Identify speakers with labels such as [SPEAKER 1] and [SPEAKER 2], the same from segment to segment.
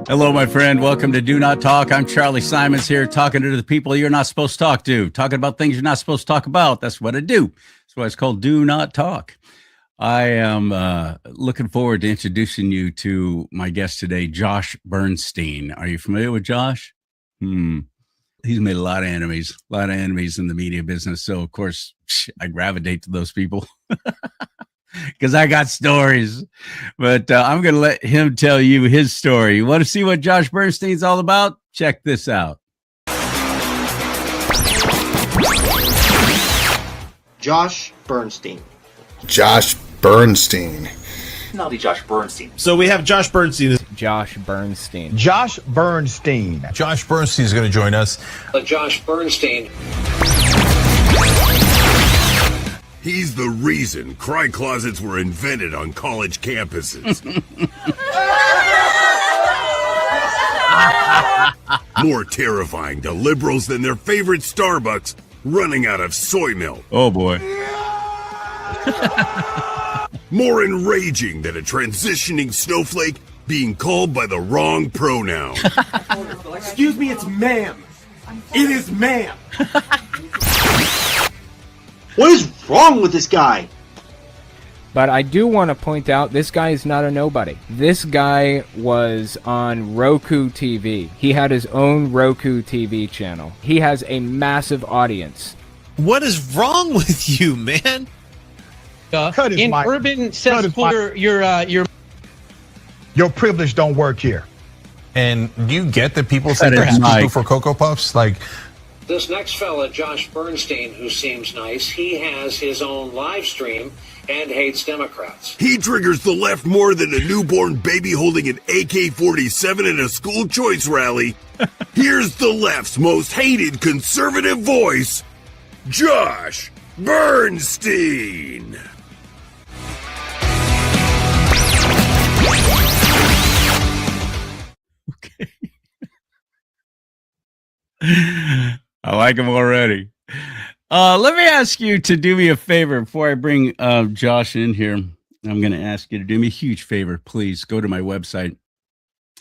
[SPEAKER 1] Hello, my friend. Welcome to Do Not Talk. I'm CharLee Simons here, talking to the people you're not supposed to talk to, talking about things you're not supposed to talk about. That's what I do. That's why it's called Do Not Talk. I am looking forward to introducing you to my guest today, Josh Bernstein. Are you familiar with Josh? He's made a lot of enemies in the media business. So, of course, I gravitate to those people because I got stories. But I'm going to let him tell you his story. You want to see what Josh Bernstein's all about? Check this out.
[SPEAKER 2] Josh Bernstein.
[SPEAKER 3] Josh Bernstein.
[SPEAKER 4] Not Josh Bernstein.
[SPEAKER 5] So we have Josh Bernstein.
[SPEAKER 6] Josh Bernstein.
[SPEAKER 7] Josh Bernstein.
[SPEAKER 3] Josh Bernstein is going to join us.
[SPEAKER 4] Josh Bernstein.
[SPEAKER 8] He's the reason cry closets were invented on college campuses. More terrifying to liberals than their favorite Starbucks running out of soy milk.
[SPEAKER 1] Oh, boy.
[SPEAKER 8] More enraging than a transitioning snowflake being called by the wrong pronoun.
[SPEAKER 5] Excuse me, it's ma'am. It is ma'am.
[SPEAKER 2] What is wrong with this guy?
[SPEAKER 6] But I do want to point out, this guy is not a nobody. This guy was on Roku TV. He had his own Roku TV channel. He has a massive audience.
[SPEAKER 5] What is wrong with you, man?
[SPEAKER 7] In
[SPEAKER 9] urban cesspool, your
[SPEAKER 7] privilege don't work here.
[SPEAKER 3] And do you get that people say they're people for Cocoa Puffs? Like,
[SPEAKER 4] This next fella, Josh Bernstein, who seems nice, he has his own live stream and hates Democrats.
[SPEAKER 8] He triggers the left more than a newborn baby holding an AK-47 in a school choice rally. Here's the left's most hated conservative voice, Josh Bernstein.
[SPEAKER 1] Okay. I like him already. Let me ask you to do me a favor before I bring Josh in here. I'm going to ask you to do me a huge favor. Please go to my website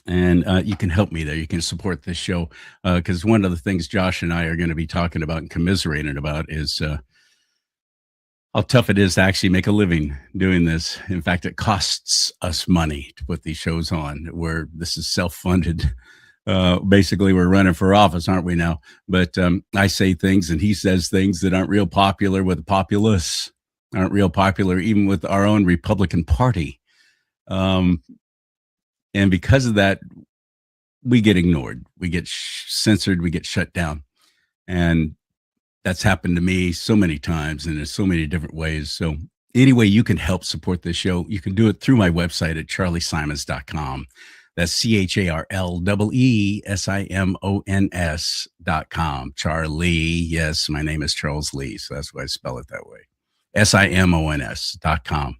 [SPEAKER 1] and you can help me there. You can support this show because one of the things Josh and I are going to be talking about and commiserating about is how tough it is to actually make a living doing this. In fact, it costs us money to put these shows on, where this is self-funded. Basically, we're running for office, aren't we now? But I say things and he says things that aren't real popular with the populace, aren't real popular even with our own Republican Party. And because of that, we get ignored, we get censored, we get shut down. And that's happened to me so many times and in so many different ways. So any way you can help support this show, you can do it through my website at charleesimons.com. That's CharLeeSimons.com. CharLee. Yes, my name is Charles Lee, so that's why I spell it that way. SIMONS.com.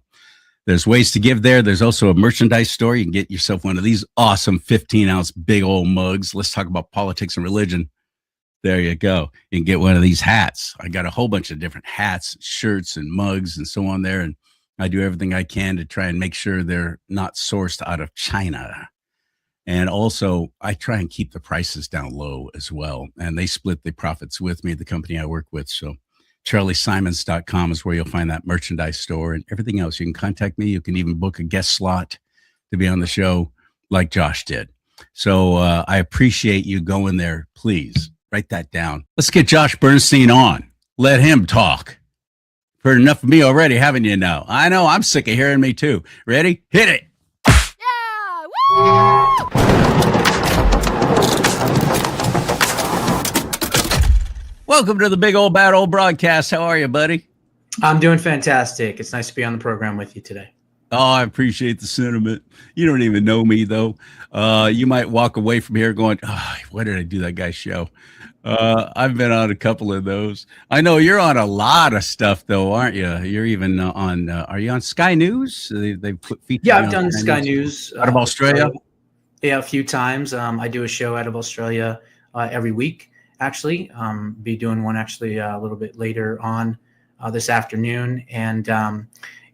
[SPEAKER 1] There's ways to give there. There's also a merchandise store. You can get yourself one of these awesome 15-ounce big old mugs. Let's talk about politics and religion. There you go. You can get one of these hats. I got a whole bunch of different hats, shirts, and mugs and so on there. And I do everything I can to try and make sure they're not sourced out of China. And also, I try and keep the prices down low as well. And they split the profits with me, the company I work with. So CharLeeSimons.com is where you'll find that merchandise store and everything else. You can contact me. You can even book a guest slot to be on the show like Josh did. So I appreciate you going there. Please write that down. Let's get Josh Bernstein on. Let him talk. Heard enough of me already, haven't you now? I know, I'm sick of hearing me too. Ready? Hit it.
[SPEAKER 10] Yeah! Woo!
[SPEAKER 1] Welcome to the big old bad old broadcast. How are you, buddy?
[SPEAKER 9] I'm doing fantastic. It's nice to be on the program with you today.
[SPEAKER 1] Oh, I appreciate the sentiment. You don't even know me, though. You might walk away from here going, oh, why did I do that guy's show? I've been on a couple of those. I know you're on a lot of stuff, though, aren't you? You're even are you on Sky News? They put features.
[SPEAKER 9] Yeah, I've done Sky News.
[SPEAKER 1] Out of Australia?
[SPEAKER 9] Yeah, a few times. I do a show out of Australia every week, actually. Be doing one actually a little bit later on this afternoon. And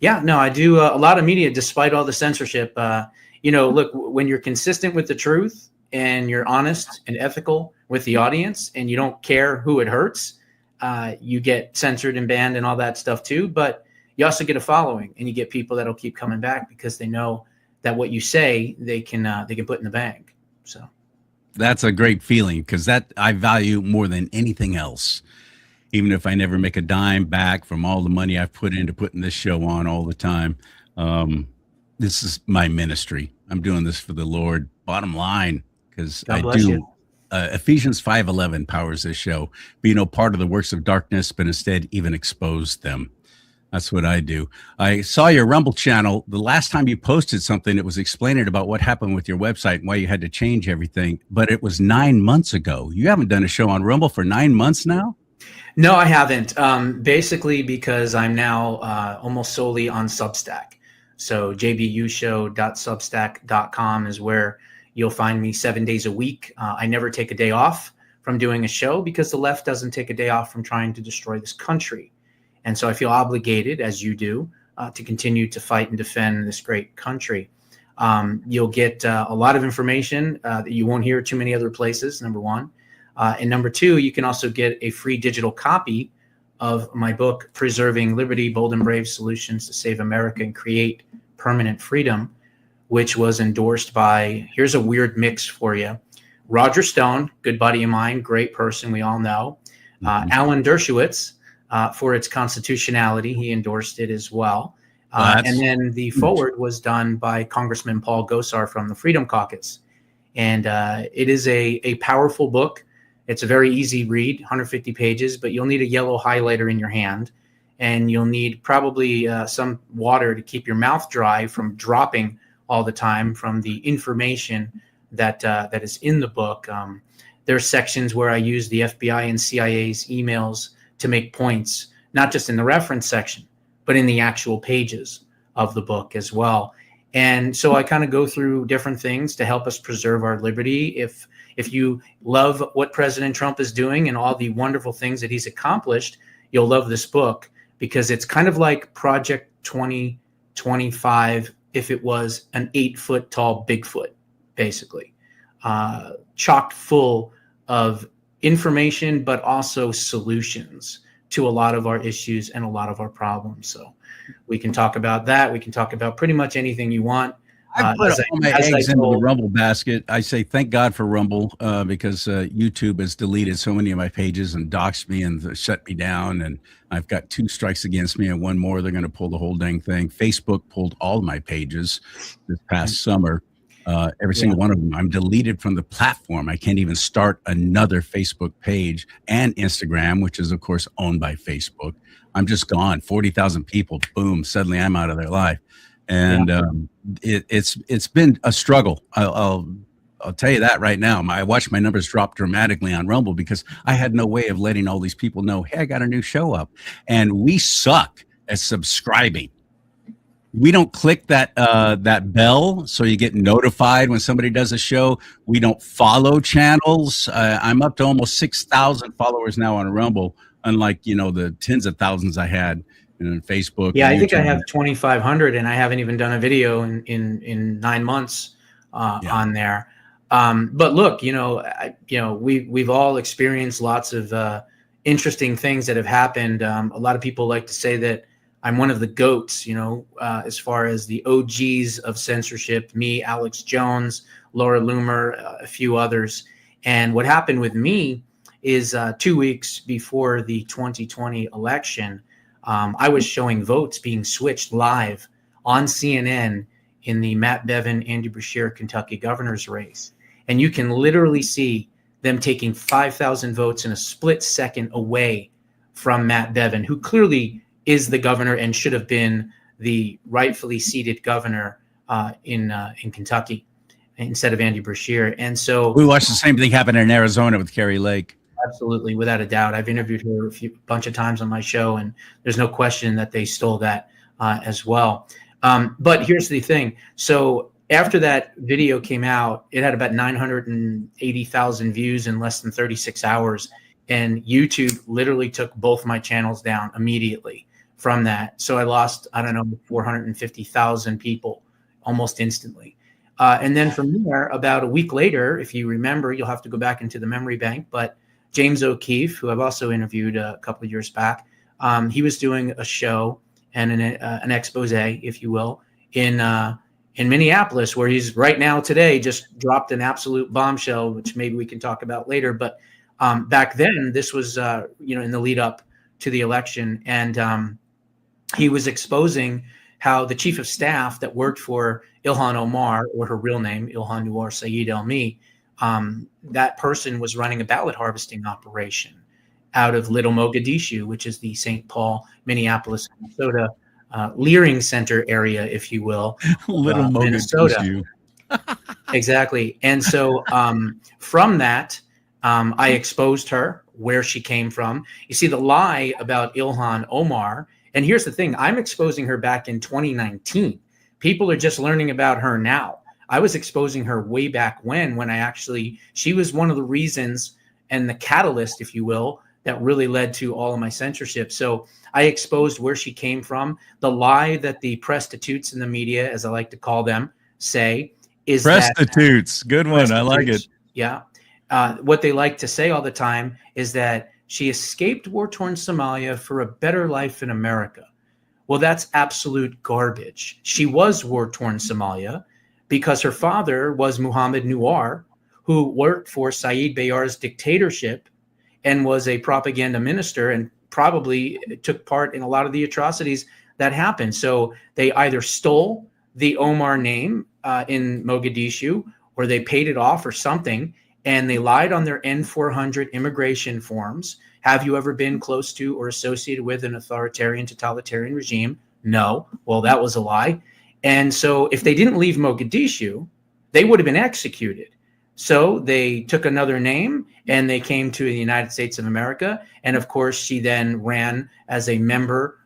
[SPEAKER 9] Yeah, no, I do a lot of media despite all the censorship. Look, when you're consistent with the truth and you're honest and ethical with the audience and you don't care who it hurts, you get censored and banned and all that stuff too. But you also get a following and you get people that'll keep coming back because they know that what you say they can put in the bank. So
[SPEAKER 1] That's a great feeling, because that I value more than anything else. Even if I never make a dime back from all the money I've put into putting this show on all the time, this is my ministry. I'm doing this for the Lord. Bottom line, because
[SPEAKER 9] God
[SPEAKER 1] I
[SPEAKER 9] bless
[SPEAKER 1] do.
[SPEAKER 9] you.
[SPEAKER 1] Ephesians 5:11 powers this show. Be no part of the works of darkness, but instead even expose them. That's what I do. I saw your Rumble channel. The last time you posted something, it was explaining about what happened with your website and why you had to change everything. But it was 9 months ago. You haven't done a show on Rumble for 9 months now?
[SPEAKER 9] No, I haven't. Basically because I'm now almost solely on Substack. So jbushow.substack.com is where you'll find me 7 days a week. I never take a day off from doing a show because the left doesn't take a day off from trying to destroy this country. And so I feel obligated, as you do, to continue to fight and defend this great country. You'll get a lot of information that you won't hear too many other places, number one. And number two, you can also get a free digital copy of my book, Preserving Liberty, Bold and Brave Solutions to Save America and Create Permanent Freedom, which was endorsed by, here's a weird mix for you, Roger Stone, good buddy of mine, great person, we all know. Alan Dershowitz, for its constitutionality, he endorsed it as well. And then the foreword was done by Congressman Paul Gosar from the Freedom Caucus. And it is a powerful book. It's a very easy read, 150 pages, but you'll need a yellow highlighter in your hand. And you'll need probably some water to keep your mouth dry from dropping all the time from the information that is in the book. There are sections where I use the FBI and CIA's emails to make points, not just in the reference section, but in the actual pages of the book as well. And so I kind of go through different things to help us preserve our liberty. If you love what President Trump is doing and all the wonderful things that he's accomplished, you'll love this book, because it's kind of like Project 2025 if it was an 8-foot tall Bigfoot, basically, chock full of information, but also solutions to a lot of our issues and a lot of our problems. So we can talk about that. We can talk about pretty much anything you want.
[SPEAKER 1] I put all my eggs into the Rumble basket. I say thank God for Rumble, because YouTube has deleted so many of my pages and doxed me and shut me down. And I've got 2 strikes against me and 1 more. They're going to pull the whole dang thing. Facebook pulled all my pages this past summer. Every single one of them. I'm deleted from the platform. I can't even start another Facebook page, and Instagram, which is, of course, owned by Facebook. I'm just gone. 40,000 people. Boom. Suddenly I'm out of their life. And it's been a struggle. I'll tell you that right now. I watched my numbers drop dramatically on Rumble because I had no way of letting all these people know, hey, I got a new show up. And we suck at subscribing. We don't click that bell so you get notified when somebody does a show. We don't follow channels. I'm up to almost 6,000 followers now on Rumble, unlike the tens of thousands I had in Facebook.
[SPEAKER 9] Yeah, I think I have 2,500, and I haven't even done a video in 9 months on there. But look, we've all experienced lots of interesting things that have happened. A lot of people like to say that I'm one of the GOATs, as far as the OGs of censorship, me, Alex Jones, Laura Loomer, a few others. And what happened with me is 2 weeks before the 2020 election, I was showing votes being switched live on CNN in the Matt Bevin, Andy Beshear, Kentucky governor's race. And you can literally see them taking 5,000 votes in a split second away from Matt Bevin, who clearly is the governor and should have been the rightfully seated governor in Kentucky instead of Andy Beshear. And so
[SPEAKER 1] we watched the same thing happen in Arizona with Carrie Lake.
[SPEAKER 9] Absolutely, without a doubt. I've interviewed her a bunch of times on my show, and there's no question that they stole that as well. But here's the thing. So after that video came out, it had about 980,000 views in less than 36 hours. And YouTube literally took both my channels down immediately from that. So I lost, I don't know, 450,000 people almost instantly. And then from there, about a week later, if you remember, you'll have to go back into the memory bank, but James O'Keefe, who I've also interviewed a couple of years back, he was doing a show and an expose, if you will, in Minneapolis, where he's right now today just dropped an absolute bombshell, which maybe we can talk about later. But back then, this was in the lead up to the election, and he was exposing how the chief of staff that worked for Ilhan Omar, or her real name, Ilhan Noor Saeed Elmi, that person was running a ballot harvesting operation out of Little Mogadishu, which is the St. Paul, Minneapolis, Minnesota Leering Center area, if you will.
[SPEAKER 1] Little
[SPEAKER 9] Minnesota. Exactly. And so from that, I exposed her, where she came from. You see, the lie about Ilhan Omar, and here's the thing, I'm exposing her back in 2019. People are just learning about her now. I was exposing her way back when she was one of the reasons and the catalyst, if you will, that really led to all of my censorship. So I exposed where she came from. The lie that the prostitutes in the media, as I like to call them, say is
[SPEAKER 1] prostitutes. Good one. I like it.
[SPEAKER 9] Yeah. What they like to say all the time is that she escaped war-torn Somalia for a better life in America. Well, that's absolute garbage. She was war-torn Somalia because her father was Muhammad Nuar, who worked for Saeed Bayar's dictatorship and was a propaganda minister and probably took part in a lot of the atrocities that happened. So they either stole the Omar name in Mogadishu, or they paid it off or something, and they lied on their N-400 immigration forms. Have you ever been close to or associated with an authoritarian, totalitarian regime? No. Well, that was a lie. And so if they didn't leave Mogadishu, they would have been executed. So they took another name and they came to the United States of America. And of course, she then ran as a member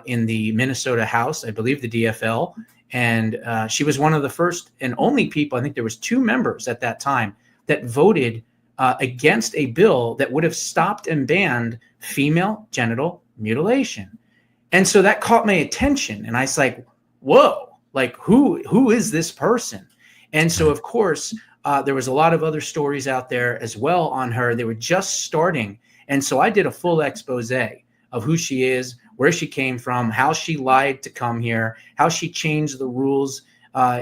[SPEAKER 9] in the Minnesota House, I believe the DFL. And she was one of the first and only people, I think there was 2 members at that time, that voted against a bill that would have stopped and banned female genital mutilation. And so that caught my attention. And I was like, whoa, like who is this person? And so, of course, there was a lot of other stories out there as well on her. They were just starting. And so I did a full expose of who she is, where she came from, how she lied to come here, how she changed the rules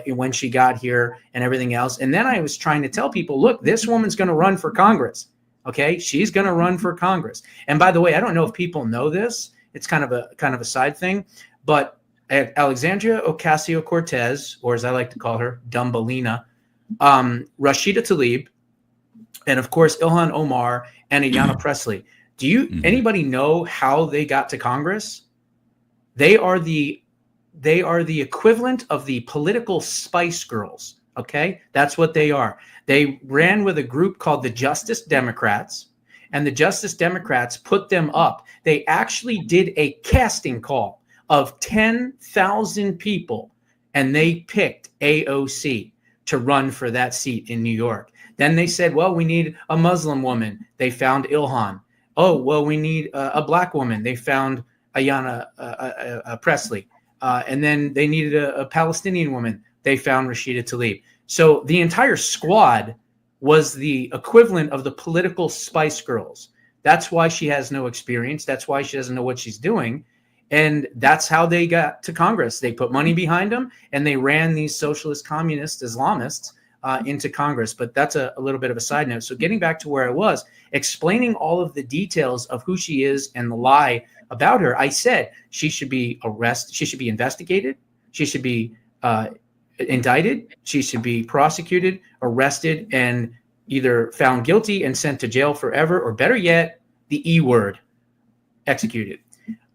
[SPEAKER 9] when she got here and everything else. And then I was trying to tell people, look, this woman's going to run for Congress. Okay. She's going to run for Congress. And by the way, I don't know if people know this. It's kind of a side thing, but Alexandria Ocasio-Cortez, or as I like to call her, Dumbelina, Rashida Tlaib, and of course, Ilhan Omar and Ayanna Pressley. Do anybody know how they got to Congress? They are the equivalent of the political Spice Girls. Okay, that's what they are. They ran with a group called the Justice Democrats, and the Justice Democrats put them up. They actually did a casting call of 10,000 people, and they picked AOC to run for that seat in New York. Then they said, well, we need a Muslim woman. They found Ilhan. Oh, well, we need a black woman. They found Ayanna Pressley. And then they needed a Palestinian woman. They found Rashida Tlaib. So the entire squad was the equivalent of the political Spice Girls. That's why she has no experience. That's why she doesn't know what she's doing. And that's how they got to Congress. They put money behind them, and they ran these socialist, communist, Islamists into Congress. But that's a little bit of a side note. So getting back to where I was, explaining all of the details of who she is and the lie about her, I said she should be arrested. She should be investigated. She should be indicted. She should be prosecuted, arrested, and either found guilty and sent to jail forever, or better yet, the E word, executed.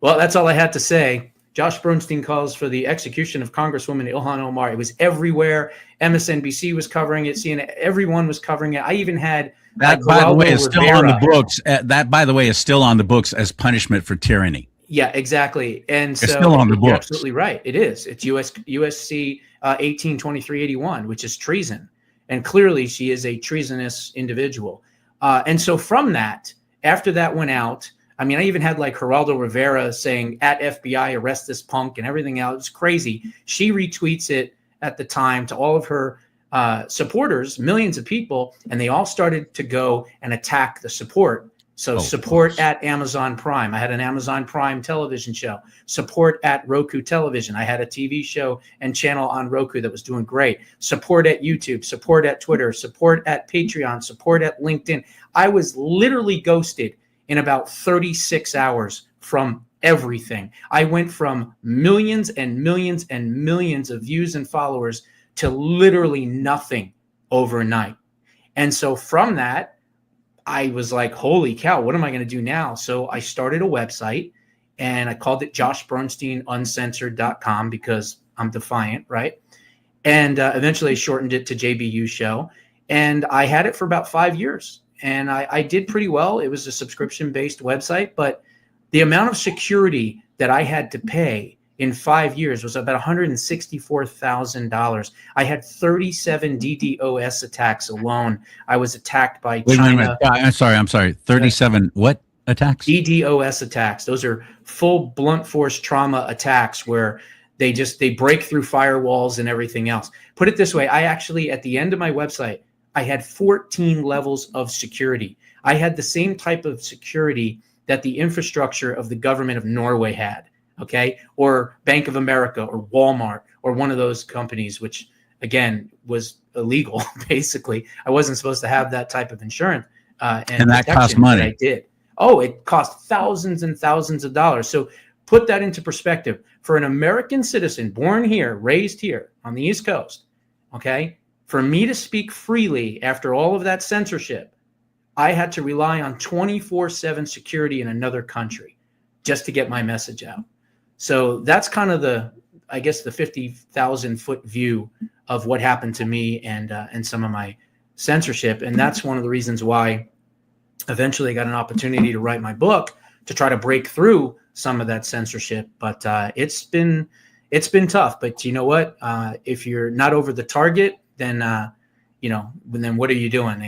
[SPEAKER 9] Well, that's all I had to say. Josh Bernstein calls for the execution of Congresswoman Ilhan Omar. It was everywhere. MSNBC was covering it. CNN, everyone was covering it. I even had
[SPEAKER 1] that. By the way, is still on the books. That, by the way, is still on the books as punishment for tyranny.
[SPEAKER 9] Yeah, exactly. And so
[SPEAKER 1] it's still on the books.
[SPEAKER 9] You're absolutely right. It is. It's USC 182381, which is treason, and clearly she is a treasonous individual. And so from that, after that went out, I mean, I even had like Geraldo Rivera saying at FBI, arrest this punk and everything else. It's crazy. She retweets it at the time to all of her supporters, millions of people, and they all started to go and attack the support. So support at Amazon Prime. I had an Amazon Prime television show. Support at Roku Television. I had a TV show and channel on Roku that was doing great. Support at YouTube. Support at Twitter. Support at Patreon. Support at LinkedIn. I was literally ghosted in about 36 hours from everything. I went from millions and millions and millions of views and followers to literally nothing overnight. And so from that, I was like, holy cow, what am I going to do now? So I started a website and I called it JoshBernsteinUncensored.com because I'm defiant, right? And eventually I shortened it to JBU Show. And I had it for about 5 years. And I did pretty well. It was a subscription-based website, but the amount of security that I had to pay in 5 years was about $164,000. I had 37 DDoS attacks alone. I was attacked by China.
[SPEAKER 1] I'm sorry. 37 what attacks?
[SPEAKER 9] DDoS attacks. Those are full blunt force trauma attacks where they break through firewalls and everything else. Put it this way, I actually, at the end of my website, I had 14 levels of security. I had the same type of security that the infrastructure of the government of Norway had, okay? Or Bank of America or Walmart or one of those companies, which, again, was illegal, basically. I wasn't supposed to have that type of insurance. And that cost money. I did. Oh, it cost thousands and thousands of dollars. So put that into perspective. For an American citizen born here, raised here on the East Coast, okay, for me to speak freely after all of that censorship, I had to rely on 24/7 security in another country just to get my message out. So that's kind of the 50,000-foot view of what happened to me and some of my censorship. And that's one of the reasons why eventually I got an opportunity to write my book to try to break through some of that censorship. But it's been tough. But you know what? If you're not over the target, then then what are you doing?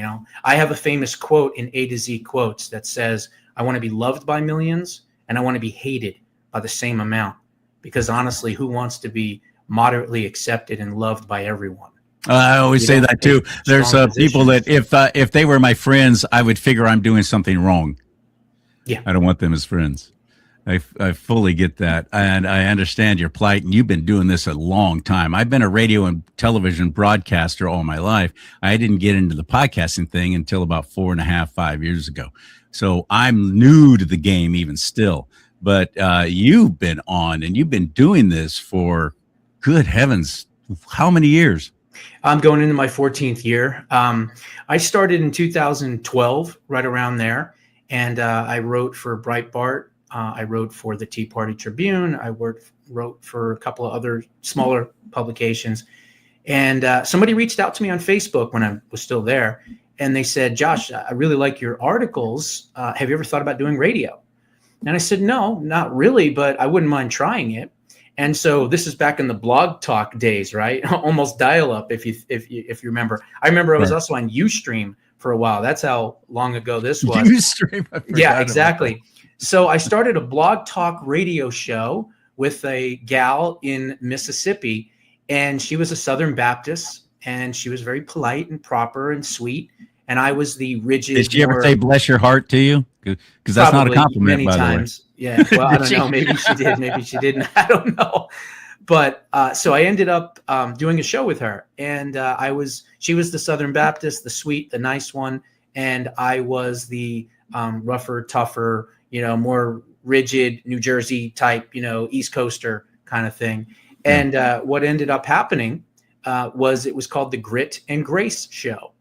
[SPEAKER 9] I have a famous quote in A to Z Quotes that says, I want to be loved by millions and I want to be hated by the same amount, because honestly, who wants to be moderately accepted and loved by everyone?
[SPEAKER 1] I always say that too. There's people that if they were my friends, I would figure I'm doing something wrong.
[SPEAKER 9] Yeah.
[SPEAKER 1] I don't want them as friends. I fully get that. And I understand your plight. And you've been doing this a long time. I've been a radio and television broadcaster all my life. I didn't get into the podcasting thing until about 4.5-5 years ago. So I'm new to the game even still. But you've been on and you've been doing this for, good heavens, how many years?
[SPEAKER 9] I'm going into my 14th year. I started in 2012, right around there. And I wrote for Breitbart. I wrote for the Tea Party Tribune. I wrote for a couple of other smaller publications. And somebody reached out to me on Facebook when I was still there. And they said, Josh, I really like your articles. Have you ever thought about doing radio? And I said, no, not really, but I wouldn't mind trying it. And so this is back in the blog talk days, right? Almost dial-up, if you remember. I remember I was also on Ustream for a while. That's how long ago this was.
[SPEAKER 1] Ustream.
[SPEAKER 9] Yeah, exactly. So I started a blog talk radio show with a gal in Mississippi, and she was a Southern Baptist, and she was very polite and proper and sweet. And I was the rigid.
[SPEAKER 1] Did she ever say "bless your heart" to you? Because that's not a compliment,
[SPEAKER 9] many
[SPEAKER 1] by
[SPEAKER 9] times.
[SPEAKER 1] the way.
[SPEAKER 9] Yeah, well, I don't know. Maybe she did. Maybe she didn't. I don't know. But so I ended up doing a show with her, and she was the Southern Baptist, the sweet, the nice one, and I was the rougher, tougher, more rigid New Jersey type, East Coaster kind of thing. And what ended up happening was it was called the Grit and Grace Show.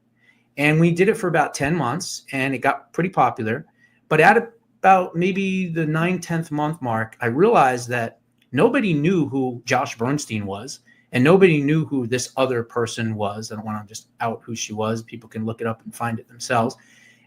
[SPEAKER 9] And we did it for about 10 months and it got pretty popular. But at about maybe the 9-10th month mark, I realized that nobody knew who Josh Bernstein was and nobody knew who this other person was. I don't want to just out who she was. People can look it up and find it themselves.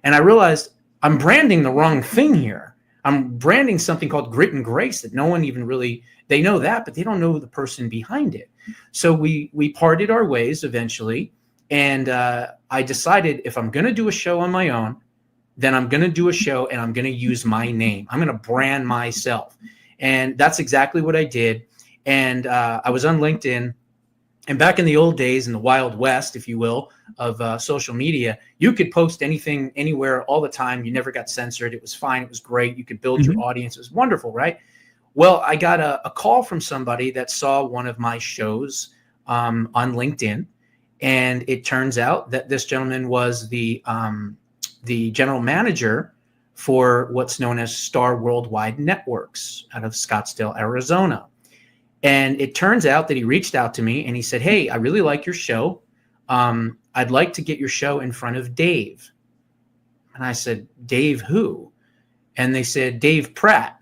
[SPEAKER 9] And I realized I'm branding the wrong thing here. I'm branding something called Grit and Grace that no one even really, they know that, but they don't know the person behind it. So we parted our ways eventually. And I decided if I'm going to do a show on my own, then I'm going to do a show and I'm going to use my name. I'm going to brand myself. And that's exactly what I did. And I was on LinkedIn. And back in the old days, in the Wild West, if you will, of social media, you could post anything, anywhere, all the time. You never got censored. It was fine. It was great. You could build your audience. It was wonderful, right? Well, I got a call from somebody that saw one of my shows on LinkedIn. And it turns out that this gentleman was the general manager for what's known as Star Worldwide Networks out of Scottsdale, Arizona. And it turns out that he reached out to me and he said, hey, I really like your show. I'd like to get your show in front of Dave. And I said, Dave who? And they said, Dave Pratt.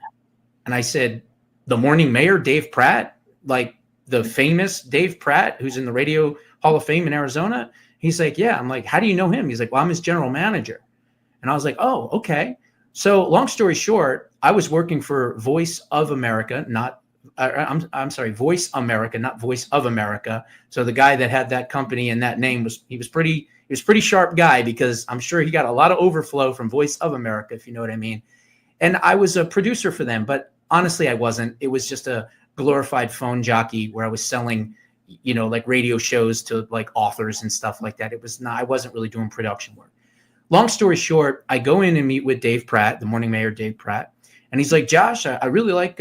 [SPEAKER 9] And I said, the morning mayor, Dave Pratt? Like the famous Dave Pratt, who's in the Radio Hall of Fame in Arizona? He's like, yeah. I'm like, how do you know him? He's like, well, I'm his general manager. And I was like, oh, okay. So long story short, I was working for Voice of America, I'm sorry, Voice America, not Voice of America. So the guy that had that company and that name was pretty sharp guy, because I'm sure he got a lot of overflow from Voice of America, if you know what I mean. And I was a producer for them, but honestly, I wasn't. It was just a glorified phone jockey where I was selling, like radio shows to like authors and stuff like that. I wasn't really doing production work. Long story short, I go in and meet with Dave Pratt, the morning mayor, Dave Pratt. And he's like, Josh, I really like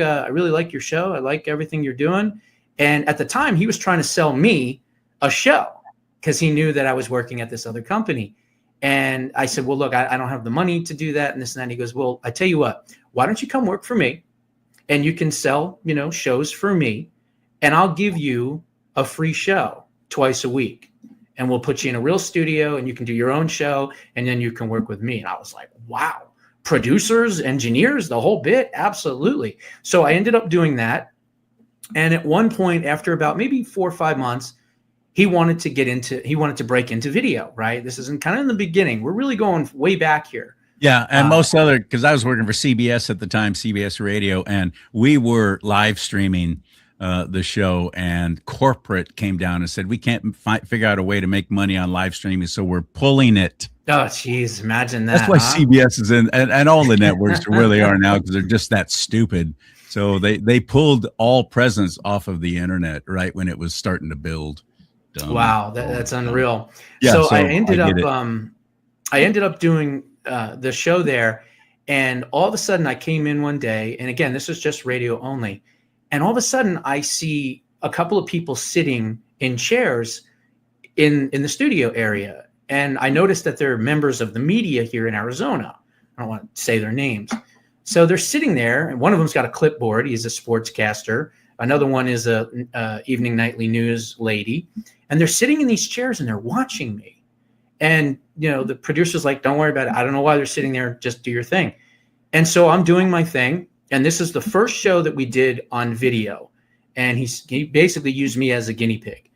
[SPEAKER 9] your show. I like everything you're doing. And at the time, he was trying to sell me a show because he knew that I was working at this other company. And I said, well, look, I don't have the money to do that and this and that. And he goes, well, I tell you what, why don't you come work for me and you can sell, shows for me, and I'll give you a free show twice a week. And we'll put you in a real studio and you can do your own show and then you can work with me. And I was like, wow. Producers, engineers, the whole bit. Absolutely. So I ended up doing that. And at one point, after about maybe 4 or 5 months, he wanted to break into video, right? This isn't kind of in the beginning. We're really going way back here.
[SPEAKER 1] Yeah. And because I was working for CBS at the time, CBS Radio, and we were live streaming the show, and corporate came down and said, we can't figure out a way to make money on live streaming, so we're pulling it.
[SPEAKER 9] Oh, geez, imagine that.
[SPEAKER 1] That's why CBS is in, and all the networks are where they are now, because they're just that stupid. So they pulled all presence off of the internet right when it was starting to build. Dumb.
[SPEAKER 9] Wow, that's unreal.
[SPEAKER 1] Yeah,
[SPEAKER 9] so I ended up doing the show there, and all of a sudden I came in one day, and again, this was just radio only, and all of a sudden I see a couple of people sitting in chairs in the studio area. And I noticed that they're members of the media here in Arizona. I don't want to say their names. So they're sitting there, and one of them's got a clipboard. He's a sportscaster. Another one is a evening nightly news lady. And they're sitting in these chairs, and they're watching me. And, the producer's like, don't worry about it. I don't know why they're sitting there. Just do your thing. And so I'm doing my thing. And this is the first show that we did on video. And he basically used me as a guinea pig.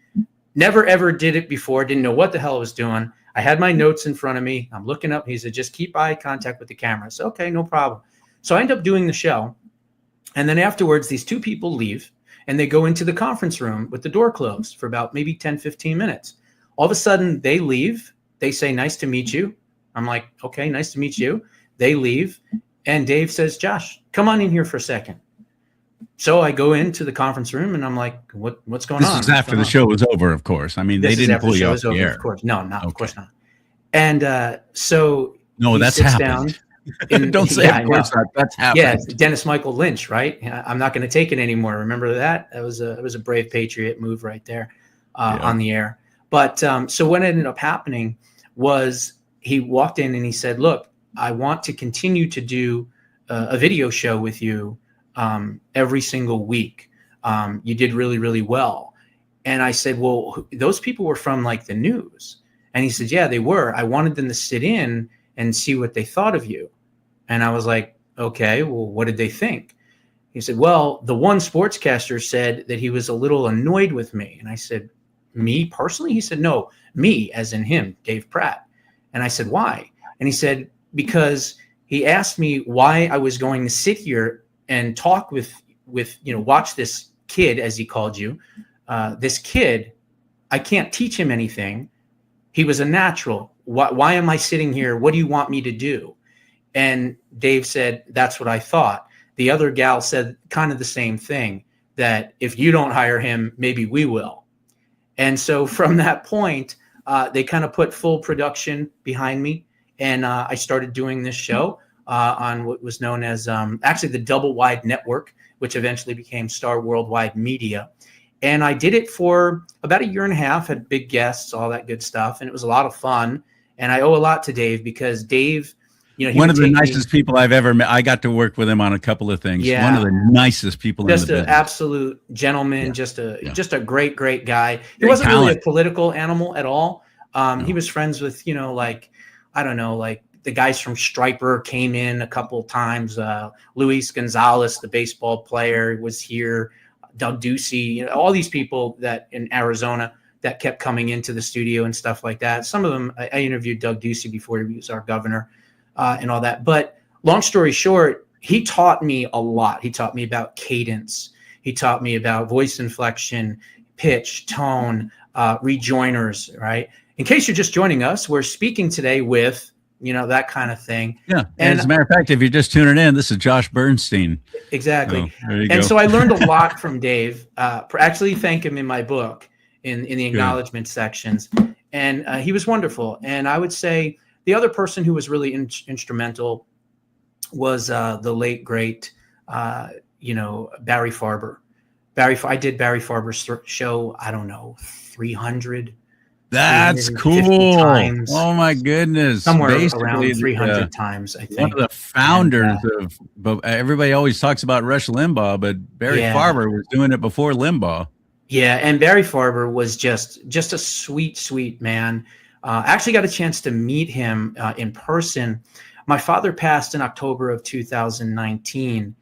[SPEAKER 9] Never, ever did it before. Didn't know what the hell I was doing. I had my notes in front of me. I'm looking up. He said, just keep eye contact with the camera. So, okay, no problem. So I end up doing the show. And then afterwards, these two people leave and they go into the conference room with the door closed for about maybe 10, 15 minutes. All of a sudden they leave. They say, nice to meet you. I'm like, okay, nice to meet you. They leave. And Dave says, Josh, come on in here for a second. So I go into the conference room and I'm like, what's going on?
[SPEAKER 1] This is after the show was over, of course. I mean, they didn't pull you off the air.
[SPEAKER 9] Of course. No, of course not. And so
[SPEAKER 1] no, that's happened. Don't say of course not. That's happened.
[SPEAKER 9] Yeah, Dennis Michael Lynch, right? I'm not going to take it anymore. Remember that? It was a brave patriot move right there on the air. But so what ended up happening was he walked in and he said, look, I want to continue to do a video show with you every single week. You did really, really well. And I said, well, those people were from like the news. And he said, yeah, they were. I wanted them to sit in and see what they thought of you. And I was like, okay, well, what did they think? He said, well, the one sportscaster said that he was a little annoyed with me. And I said, me personally? He said, no, me as in him, Dave Pratt. And I said, why? And he said, because he asked me why I was going to sit here and talk with watch this kid, as he called you, this kid. I can't teach him anything. He was a natural. Why am I sitting here? What do you want me to do? And Dave said, that's what I thought. The other gal said kind of the same thing, that if you don't hire him, maybe we will. And so from that point, they kind of put full production behind me. And I started doing this show on what was known as actually the Double Wide Network, which eventually became Star Worldwide Media. And I did it for about a year and a half, had big guests, all that good stuff. And it was a lot of fun. And I owe a lot to Dave, because Dave, you know,
[SPEAKER 1] one of the nicest people I've ever met. I got to work with him on a couple of things.
[SPEAKER 9] Yeah.
[SPEAKER 1] One of the nicest people in the business.
[SPEAKER 9] Just an absolute gentleman,
[SPEAKER 1] Yeah.
[SPEAKER 9] just a great guy. He
[SPEAKER 1] Great
[SPEAKER 9] wasn't
[SPEAKER 1] talent.
[SPEAKER 9] really a political animal at all.
[SPEAKER 1] No.
[SPEAKER 9] He was friends with, you know, like, I don't know, like the guys from Striper came in a couple of times. Luis Gonzalez, the baseball player, was here. Doug Ducey, you know, all these people that in Arizona that kept coming into the studio and stuff like that. Some of them, I interviewed Doug Ducey before he was our governor. And all that. But long story short, he taught me a lot. He taught me about cadence. He taught me about voice inflection, pitch, tone, rejoiners, right? In case you're just joining us, we're speaking today with, you know, that kind of thing.
[SPEAKER 1] Yeah. And as a matter of fact, if you're just tuning in, this is Josh Bernstein.
[SPEAKER 9] Exactly.
[SPEAKER 1] So, there you
[SPEAKER 9] and
[SPEAKER 1] go.
[SPEAKER 9] so I learned a lot from Dave. Actually thank him in my book in the acknowledgement sections. And he was wonderful. And I would say, the other person who was really instrumental was the late, great, you know, Barry Farber. I did Barry Farber's show, I don't know, 300.
[SPEAKER 1] That's cool.
[SPEAKER 9] Times.
[SPEAKER 1] Oh, my goodness.
[SPEAKER 9] Somewhere
[SPEAKER 1] Basically,
[SPEAKER 9] around 300 times, I think.
[SPEAKER 1] One of the founders of, but everybody always talks about Rush Limbaugh, but Barry Farber was doing it before Limbaugh.
[SPEAKER 9] Yeah, and Barry Farber was just a sweet, sweet man. I actually got a chance to meet him in person. My father passed in October of 2019.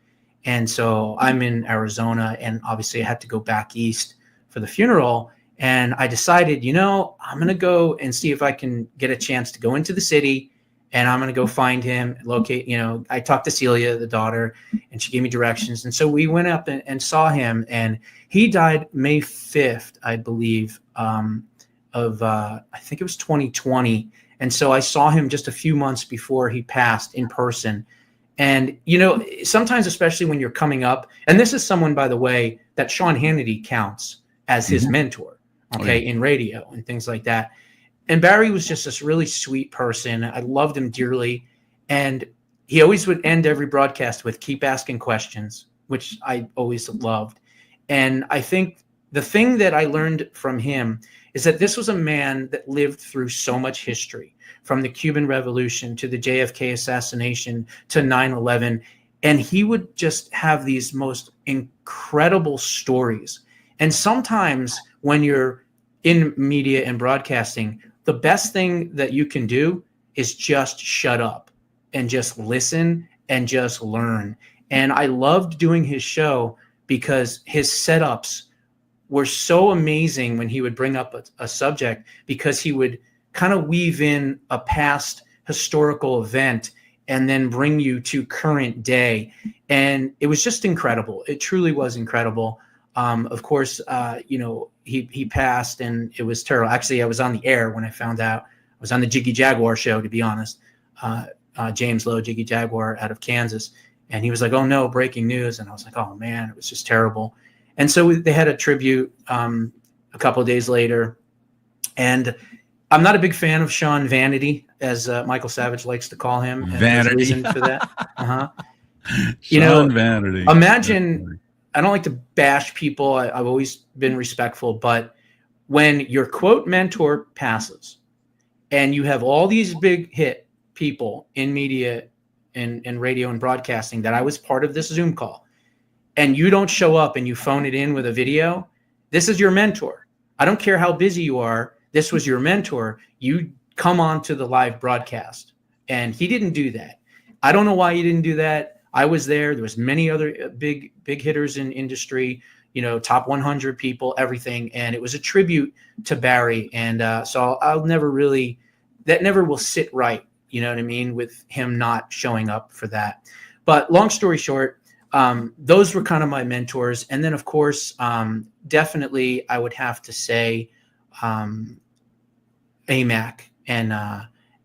[SPEAKER 9] And so I'm in Arizona, and obviously I had to go back east for the funeral. And I decided, you know, I'm going to go and see if I can get a chance to go into the city, and I'm going to go find him, locate, you know, I talked to Celia, the daughter, and she gave me directions. And so we went up and saw him, and he died May 5th, I believe, I think it was 2020. And so I saw him just a few months before he passed in person. And, you know, sometimes, especially when you're coming up, and this is someone, by the way, that Sean Hannity counts as his mentor, in radio and things like that. And Barry was just this really sweet person. I loved him dearly. And he always would end every broadcast with keep asking questions, which I always loved. And I think the thing that I learned from him is that this was a man that lived through so much history, from the Cuban Revolution to the JFK assassination to 9/11. And he would just have these most incredible stories. And sometimes when you're in media and broadcasting, the best thing that you can do is just shut up and just listen and just learn. And I loved doing his show because his setups were so amazing when he would bring up a subject, because he would kind of weave in a past historical event and then bring you to current day. And it was just incredible. It truly was incredible. Of course, you know, he passed, and it was terrible. Actually, I was on the air when I found out. I was on the Jiggy Jaguar show, to be honest. James Lowe, Jiggy Jaguar out of Kansas. And he was like, oh no, breaking news. And I was like, oh man, it was just terrible. And so they had a tribute a couple of days later. And I'm not a big fan of Sean Vanity, as Michael Savage likes to call him. And there's a reason for that. You know,
[SPEAKER 1] Vanity.
[SPEAKER 9] Imagine, I don't like to bash people. I've always been respectful. But when your quote mentor passes and you have all these big hit people in media and radio and broadcasting, that I was part of this Zoom call, and you don't show up and you phone it in with a video, this is your mentor. I don't care how busy you are. This was your mentor. You come on to the live broadcast. And he didn't do that. I don't know why he didn't do that. I was there. There was many other big hitters in industry, you know, top 100 people, everything. And it was a tribute to Barry. And so I'll never really, that never will sit right. You know what I mean? With him not showing up for that. But long story short, those were kind of my mentors. And then, of course, definitely I would have to say AMAC and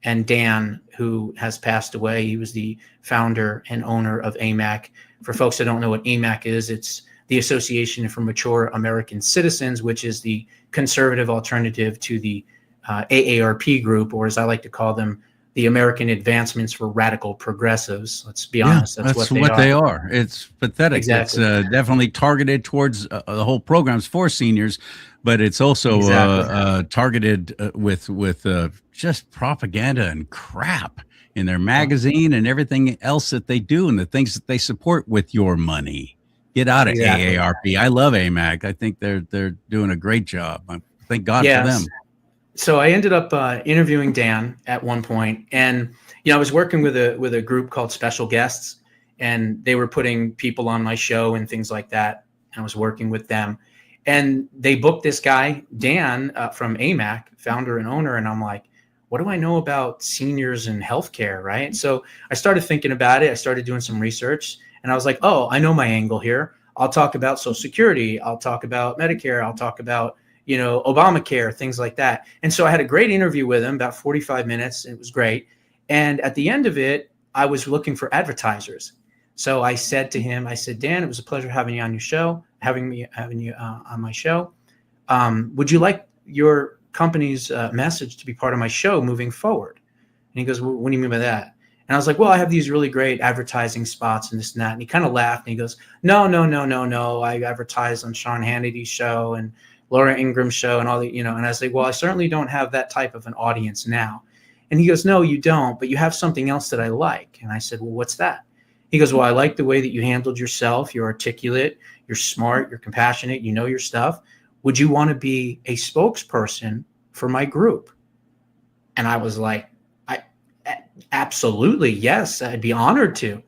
[SPEAKER 9] and Dan, who has passed away. He was the founder and owner of AMAC. For folks that don't know what AMAC is, it's the Association for Mature American Citizens, which is the conservative alternative to the AARP group, or as I like to call them, the American Advancements for Radical Progressives. Let's be honest, that's what
[SPEAKER 1] they are. It's pathetic.
[SPEAKER 9] Exactly.
[SPEAKER 1] It's definitely targeted towards the whole program's for seniors, but it's also targeted with just propaganda and crap in their magazine and everything else that they do and the things that they support with your money. Get out of AARP. I love AMAC. I think they're doing a great job. Thank God for them.
[SPEAKER 9] So I ended up interviewing Dan at one point, and I was working with a group called Special Guests, and they were putting people on my show and things like that. And I was working with them, and they booked this guy Dan from AMAC, founder and owner, and I'm like, what do I know about seniors and healthcare, right? So I started thinking about it. I started doing some research, and I was like, oh, I know my angle here. I'll talk about Social Security. I'll talk about Medicare. I'll talk about Obamacare, things like that. And so I had a great interview with him, about 45 minutes. It was great. And at the end of it, I was looking for advertisers. So I said to him, I said, Dan, it was a pleasure having you on your show, having you on my show. Would you like your company's message to be part of my show moving forward? And he goes, well, what do you mean by that? And I was like, well, I have these really great advertising spots and this and that. And he kind of laughed and he goes, no. I advertise on Sean Hannity's show and Laura Ingram's show and all the, and I was like, well, I certainly don't have that type of an audience now. And he goes, no, you don't, but you have something else that I like. And I said, well, what's that? He goes, well, I like the way that you handled yourself. You're articulate, you're smart, you're compassionate, you know your stuff. Would you want to be a spokesperson for my group? And I was like, absolutely, yes, I'd be honored to.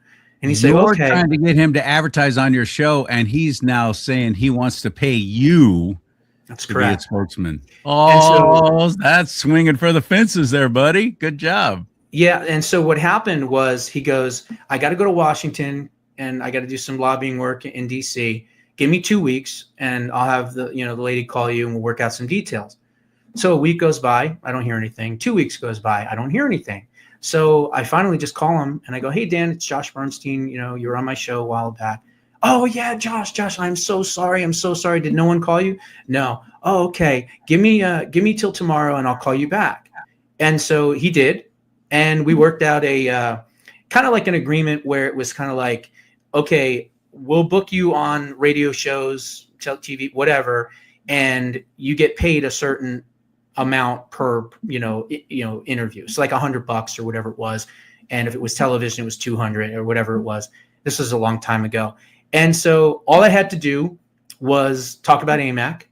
[SPEAKER 9] And he said, okay.
[SPEAKER 1] Trying to get him to advertise on your show, and he's now saying he wants to pay you.
[SPEAKER 9] That's correct.
[SPEAKER 1] Be a spokesman. Oh, that's swinging for the fences there, buddy. Good job.
[SPEAKER 9] Yeah. And so what happened was he goes, I got to go to Washington and I got to do some lobbying work in DC. Give me 2 weeks and I'll have the lady call you and we'll work out some details. So a week goes by. I don't hear anything. 2 weeks goes by. I don't hear anything. So I finally just call him and I go, hey, Dan, it's Josh Bernstein. You were on my show a while back. Oh, yeah, Josh, I'm so sorry. Did no one call you? No. Oh, okay. Give me till tomorrow and I'll call you back. And so he did. And we worked out a kind of like an agreement where it was kind of like, okay, we'll book you on radio shows, TV, whatever, and you get paid a certain amount per, interview. So like $100 or whatever it was. And if it was television, it was 200 or whatever it was. This was a long time ago. And so all I had to do was talk about AMAC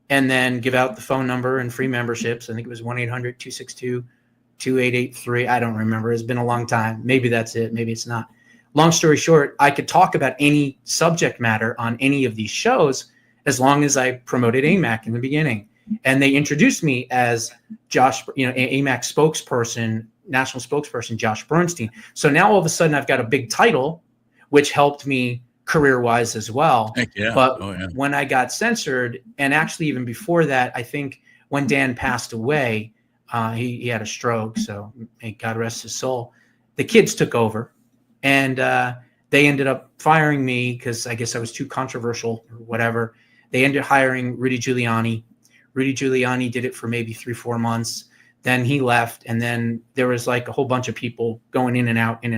[SPEAKER 9] and then give out the phone number and free memberships. I think it was 1-800-262-2883. I don't remember. It's been a long time. Maybe that's it. Maybe it's not. Long story short, I could talk about any subject matter on any of these shows as long as I promoted AMAC in the beginning. And they introduced me as Josh, AMAC spokesperson, national spokesperson, Josh Bernstein. So now all of a sudden I've got a big title, which helped me career-wise as well.
[SPEAKER 1] Heck yeah.
[SPEAKER 9] But when I got censored, and actually even before that, I think when Dan passed away, he had a stroke, so may God rest his soul. The kids took over, and they ended up firing me because I guess I was too controversial or whatever. They ended up hiring Rudy Giuliani. Rudy Giuliani did it for maybe 3-4 months. Then he left, and then there was like a whole bunch of people going in and out. And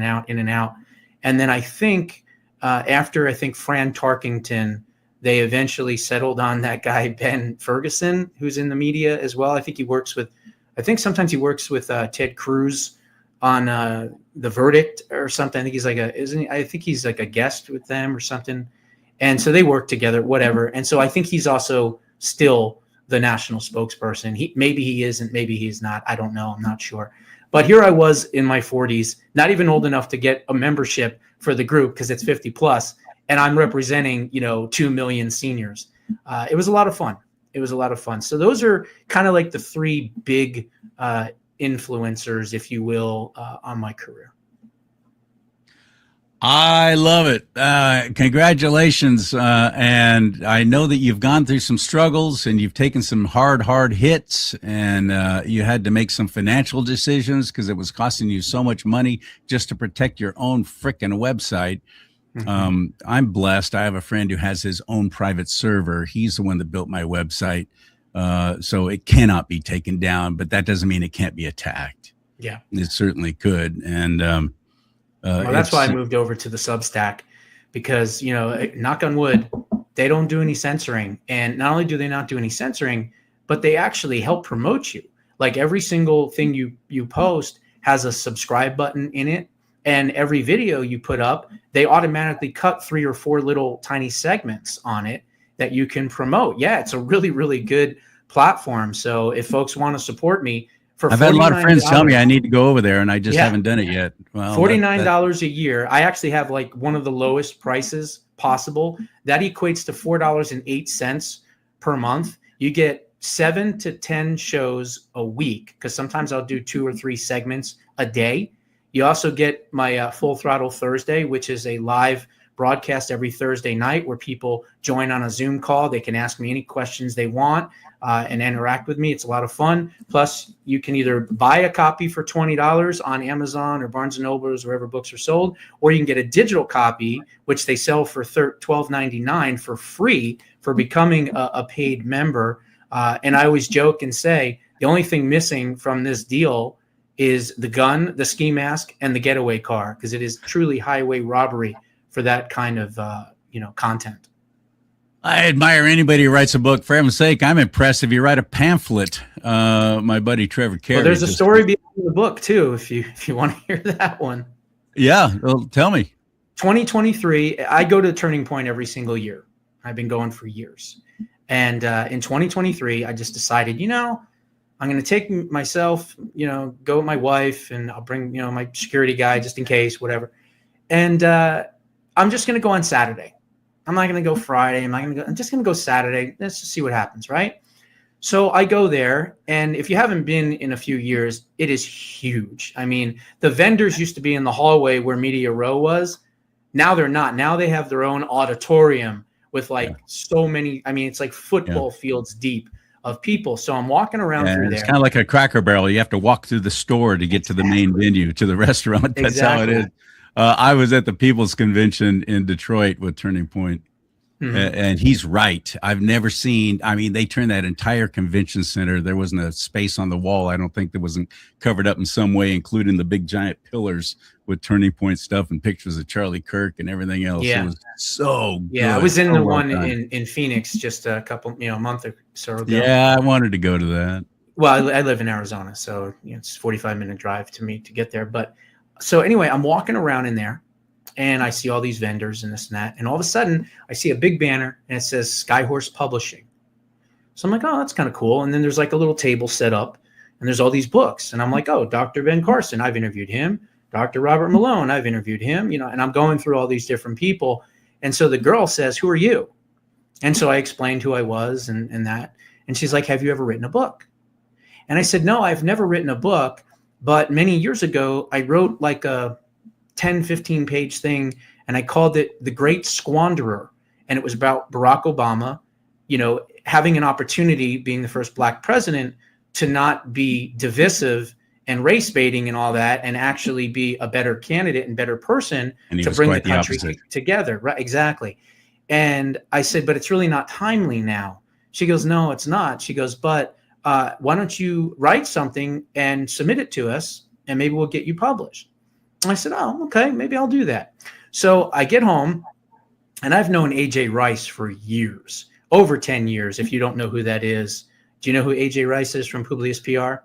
[SPEAKER 9] then I think after Fran Tarkington, they eventually settled on that guy, Ben Ferguson, who's in the media as well. I think sometimes he works with Ted Cruz on The Verdict or something. I think he's like a guest with them or something. And so they work together, whatever. And so I think he's also still the national spokesperson. Maybe he isn't, maybe he's not. I don't know. I'm not sure. But here I was in my 40s, not even old enough to get a membership for the group because it's 50 plus, and I'm representing 2 million seniors. It was a lot of fun. So those are kind of like the three big influencers, if you will, on my career.
[SPEAKER 1] I love it. Congratulations. And I know that you've gone through some struggles and you've taken some hard hits, and you had to make some financial decisions because it was costing you so much money just to protect your own frickin' website. I'm blessed. I have a friend who has his own private server. He's the one that built my website. So it cannot be taken down, but that doesn't mean it can't be attacked.
[SPEAKER 9] Yeah.
[SPEAKER 1] It certainly could. And
[SPEAKER 9] well, that's why I moved over to the Substack, because, you know, knock on wood, they don't do any censoring. And not only do they not do any censoring, but they actually help promote you. Like every single thing you post has a subscribe button in it. And every video you put up, they automatically cut 3 or 4 little tiny segments on it that you can promote. Yeah, it's a really, really good platform. So if folks want to support me,
[SPEAKER 1] I've had a lot of friends tell me I need to go over there, and I just haven't done it yet. Well,
[SPEAKER 9] $49 a year. I actually have like one of the lowest prices possible. That equates to $4.08 per month. You get 7 to 10 shows a week, because sometimes I'll do 2 or 3 segments a day. You also get my Full Throttle Thursday, which is a live broadcast every Thursday night where people join on a Zoom call. They can ask me any questions they want and interact with me. It's a lot of fun. Plus, you can either buy a copy for $20 on Amazon or Barnes & Nobles, wherever books are sold, or you can get a digital copy, which they sell for $12.99 for free for becoming a paid member. And I always joke and say, the only thing missing from this deal is the gun, the ski mask, and the getaway car, because it is truly highway robbery for that kind of content.
[SPEAKER 1] I admire anybody who writes a book. For heaven's sake, I'm impressed if you write a pamphlet. My buddy Trevor Carey.
[SPEAKER 9] Well, there's a story behind the book too, if you want to hear that one.
[SPEAKER 1] Yeah, well, tell me.
[SPEAKER 9] 2023, I go to Turning Point every single year. I've been going for years. And in 2023, I just decided, I'm going to take myself, go with my wife, and I'll bring, my security guy just in case, whatever. And I'm just going to go on Saturday. I'm not going to go Friday. I'm just going to go Saturday. Let's just see what happens, right? So I go there, and if you haven't been in a few years, it is huge. I mean, the vendors used to be in the hallway where Media Row was. Now they're not. Now they have their own auditorium with so many. I mean, it's like football fields deep of people. So I'm walking around through there.
[SPEAKER 1] It's kind of like a Cracker Barrel. You have to walk through the store to get to the main venue, to the restaurant. That's how it is. I was at the People's Convention in Detroit with Turning Point, and he's right. I've never seen, they turned that entire convention center. There wasn't a space on the wall, I don't think, that wasn't covered up in some way, including the big giant pillars with Turning Point stuff and pictures of Charlie Kirk and everything else.
[SPEAKER 9] Yeah.
[SPEAKER 1] It was so good.
[SPEAKER 9] Yeah, I was in the one in Phoenix just a month or so ago.
[SPEAKER 1] Yeah, I wanted to go to that.
[SPEAKER 9] Well, I live in Arizona, so it's a 45-minute drive to me to get there. But so anyway, I'm walking around in there, and I see all these vendors and this and that. And all of a sudden, I see a big banner, and it says Skyhorse Publishing. So I'm like, oh, that's kind of cool. And then there's like a little table set up, and there's all these books. And I'm like, oh, Dr. Ben Carson, I've interviewed him. Dr. Robert Malone, I've interviewed him. And I'm going through all these different people. And so the girl says, who are you? And so I explained who I was and that. And she's like, have you ever written a book? And I said, no, I've never written a book. But many years ago, I wrote like a 10, 15-page thing, and I called it The Great Squanderer. And it was about Barack Obama, having an opportunity, being the first Black president, to not be divisive and race baiting and all that, and actually be a better candidate and better person to bring the country together. Right, exactly. And I said, but it's really not timely now. She goes, no, it's not. She goes, but why don't you write something and submit it to us, and maybe we'll get you published. And I said, oh, okay, maybe I'll do that. So I get home, and I've known AJ Rice for years, over 10 years. If you don't know who that is, do you know who AJ Rice is from Publius PR?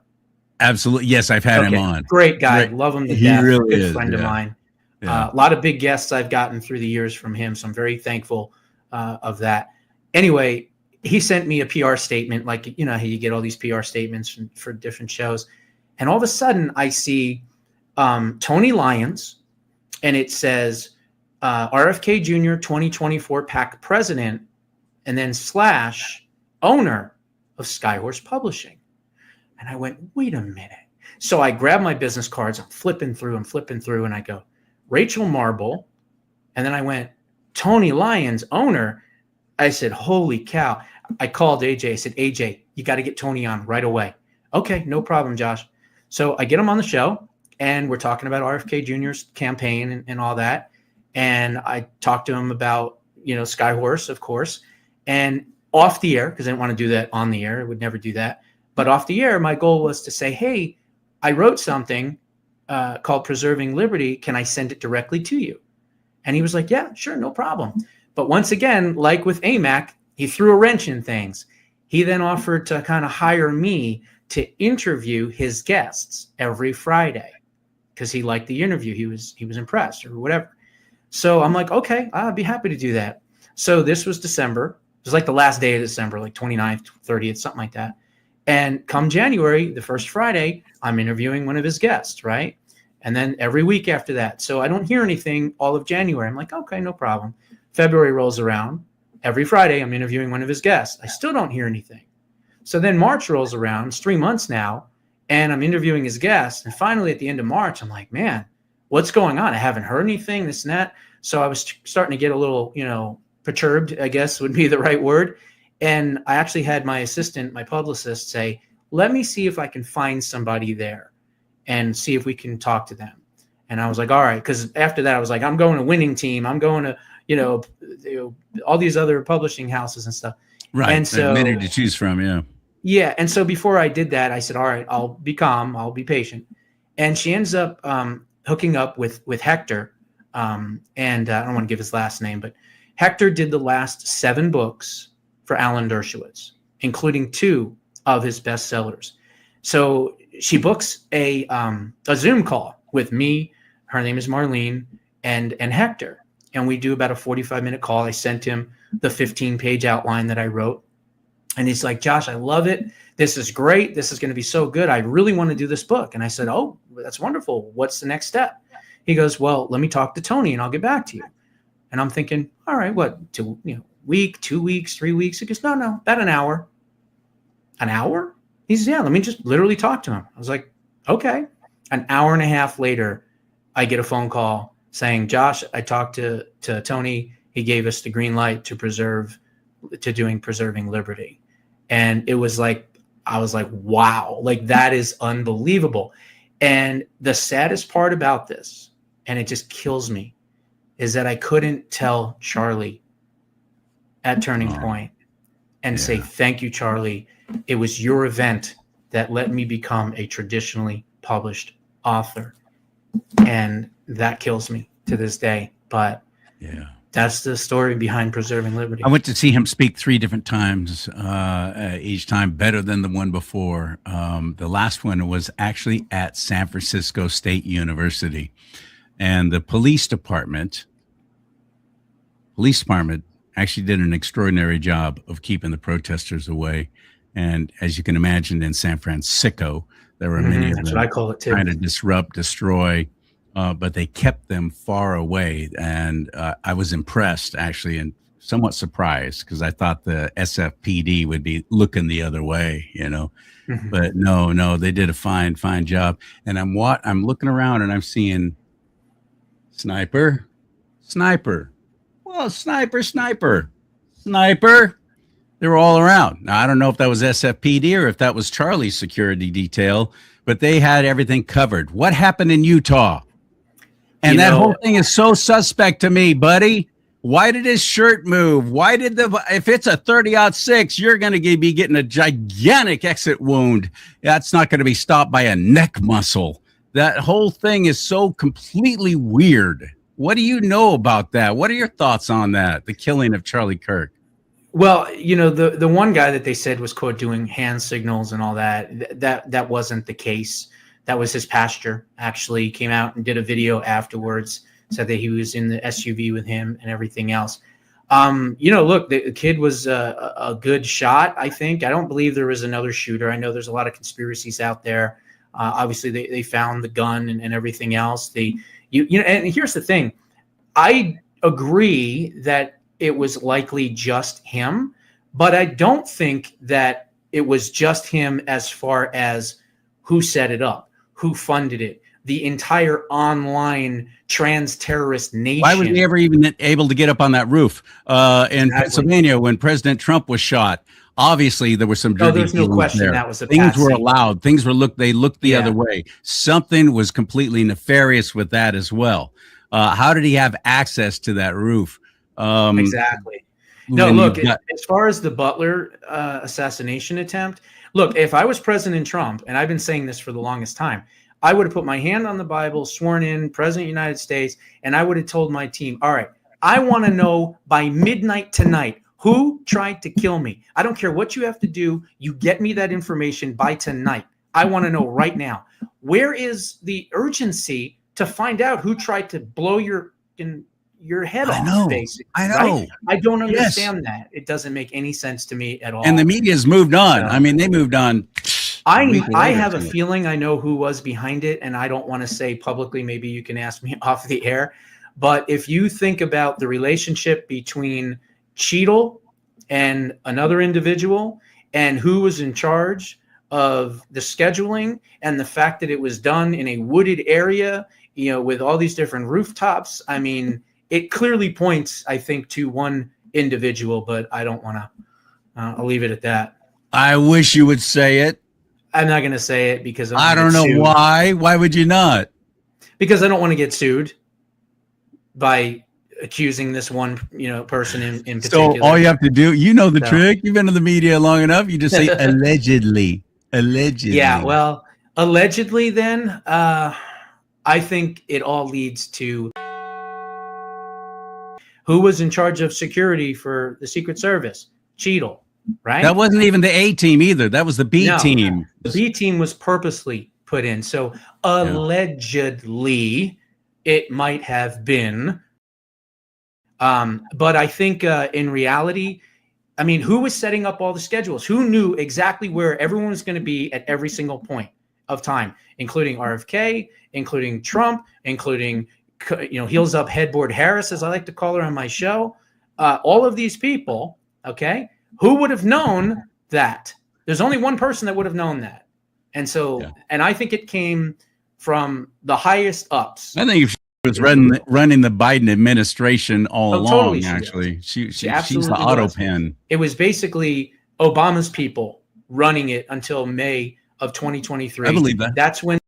[SPEAKER 1] Absolutely. Yes, I've had him on.
[SPEAKER 9] Great guy. Love him to death.
[SPEAKER 1] He really is.
[SPEAKER 9] Good friend of mine. A lot of big guests I've gotten through the years from him, so I'm very thankful of that. Anyway, he sent me a PR statement, like, how you get all these PR statements for different shows. And all of a sudden I see Tony Lyons, and it says RFK Jr. 2024 PAC president, and then / owner of Skyhorse Publishing. And I went, wait a minute. So I grab my business cards, I'm flipping through, and I go, Rachel Marble, And then I went, Tony Lyons, owner. I said, holy cow. I called AJ. I said, AJ, you got to get Tony on right away. Okay, no problem, Josh. So I get him on the show, and we're talking about RFK Jr.'s campaign and all that. And I talked to him about, Skyhorse, of course, and off the air, because I didn't want to do that on the air. I would never do that. But off the air, my goal was to say, hey, I wrote something called Preserving Liberty. Can I send it directly to you? And he was like, yeah, sure, no problem. But once again, like with AMAC, he threw a wrench in things. He then offered to kind of hire me to interview his guests every Friday because he liked the interview. He was impressed or whatever. So I'm like, okay, I'd be happy to do that. So this was December. It was like the last day of December, like 29th, 30th, something like that. And come January, the first Friday, I'm interviewing one of his guests, right? And then every week after that. So I don't hear anything all of January. I'm like, okay, no problem. February rolls around. Every Friday, I'm interviewing one of his guests. I still don't hear anything. So then March rolls around. It's 3 months now, and I'm interviewing his guests. And finally, at the end of March, I'm like, man, what's going on? I haven't heard anything, this and that. So I was starting to get a little, perturbed, I guess would be the right word. And I actually had my assistant, my publicist, say, let me see if I can find somebody there and see if we can talk to them. And I was like, all right, because after that, I was like, I'm going to Winning Team. I'm going to, all these other publishing houses and stuff.
[SPEAKER 1] Right.
[SPEAKER 9] And so
[SPEAKER 1] many to choose from. Yeah.
[SPEAKER 9] Yeah. And so before I did that, I said, all right, I'll be calm. I'll be patient. And she ends up hooking up with Hector. And I don't want to give his last name, but Hector did the last 7 books for Alan Dershowitz, including 2 of his bestsellers. So she books a Zoom call with me. Her name is Marlene and Hector. And we do about a 45-minute call. I sent him the 15-page outline that I wrote. And he's like, Josh, I love it. This is great. This is going to be so good. I really want to do this book. And I said, oh, that's wonderful. What's the next step? He goes, well, let me talk to Tony and I'll get back to you. And I'm thinking, all right, what, week, 2 weeks, 3 weeks? He goes, no, about an hour. An hour? He says, yeah, let me just literally talk to him. I was like, okay. An hour and a half later, I get a phone call saying, Josh, I talked to Tony. He gave us the green light to doing Preserving Liberty. And it was like, I was like, wow, like that is unbelievable. And the saddest part about this, and it just kills me, is that I couldn't tell CharLee at Turning Point and say, thank you, CharLee. It was your event that let me become a traditionally published author. And that kills me to this day. But that's the story behind Preserving Liberty.
[SPEAKER 1] I went to see him speak 3 different times, each time better than the one before. The last one was actually at San Francisco State University. And the police department actually did an extraordinary job of keeping the protesters away. And as you can imagine, in San Francisco, there were many of them
[SPEAKER 9] that's what I call it too.
[SPEAKER 1] trying to disrupt, destroy, but they kept them far away. And I was impressed, actually, and somewhat surprised, because I thought the SFPD would be looking the other way, But no, they did a fine job. And I'm looking around and I'm seeing sniper. Well, sniper. They were all around. Now, I don't know if that was SFPD or if that was CharLee's security detail, but they had everything covered. What happened in Utah? And that whole thing is so suspect to me, buddy. Why did his shirt move? If it's a 30-06, you're going to be getting a gigantic exit wound. That's not going to be stopped by a neck muscle. That whole thing is so completely weird. What do you know about that? What are your thoughts on that? The killing of Charlie Kirk?
[SPEAKER 9] Well, the one guy that they said was, quote, doing hand signals and all that wasn't the case. That was his pastor. Actually, he came out and did a video afterwards, said that he was in the SUV with him and everything else. Look, the kid was a good shot, I think. I don't believe there was another shooter. I know there's a lot of conspiracies out there. Obviously, they found the gun and everything else. And here's the thing. I agree that it was likely just him, but I don't think that it was just him as far as who set it up, who funded it, the entire online trans terrorist nation.
[SPEAKER 1] Why was he ever even able to get up on that roof in Pennsylvania when President Trump was shot? Obviously, there was some dirty
[SPEAKER 9] there's no question
[SPEAKER 1] there.
[SPEAKER 9] that was a
[SPEAKER 1] Things were
[SPEAKER 9] patsy.
[SPEAKER 1] allowed. They looked the other way. Something was completely nefarious with that as well. How did he have access to that roof?
[SPEAKER 9] Exactly. No, look, as far as the Butler assassination attempt, look, if I was President Trump, and I've been saying this for the longest time, I would have put my hand on the Bible, sworn in, President of the United States, and I would have told my team, all right, I want to know by midnight tonight who tried to kill me. I don't care what you have to do. You get me that information by tonight. I want to know right now. Where is the urgency to find out who tried to blow your head off, basically?
[SPEAKER 1] I know.
[SPEAKER 9] Right? I don't understand that. It doesn't make any sense to me at all.
[SPEAKER 1] And the media's moved on. I mean, they moved on.
[SPEAKER 9] I have a feeling I know who was behind it, and I don't want to say publicly. Maybe you can ask me off the air. But if you think about the relationship between Cheadle and another individual, and who was in charge of the scheduling, and the fact that it was done in a wooded area, with all these different rooftops, I mean, it clearly points, I think, to one individual. But I don't want to. I'll leave it at that.
[SPEAKER 1] I wish you would say it.
[SPEAKER 9] I'm not going to say it because
[SPEAKER 1] I don't know why. Why would you not?
[SPEAKER 9] Because I don't want to get sued by accusing this one, person in particular.
[SPEAKER 1] So all you have to do, the trick. You've been in the media long enough. You just say allegedly. Allegedly.
[SPEAKER 9] Yeah. Well, allegedly. Then I think it all leads to who was in charge of security for the Secret Service. Cheadle. Right?
[SPEAKER 1] That wasn't even the A team either. That was the B team.
[SPEAKER 9] The B team was purposely put in. So allegedly, it might have been. But I think in reality, I mean, who was setting up all the schedules? Who knew exactly where everyone was going to be at every single point of time, including RFK, including Trump, including heels up headboard Harris, as I like to call her on my show. All of these people, okay. Who would have known that? There's only one person that would have known that. And so, and I think it came from the highest ups.
[SPEAKER 1] I think if she was running the Biden administration all along,
[SPEAKER 9] totally
[SPEAKER 1] actually. She's the
[SPEAKER 9] absolutely
[SPEAKER 1] auto pen.
[SPEAKER 9] It was basically Obama's people running it until May of 2023.
[SPEAKER 1] I believe that.
[SPEAKER 9] That's when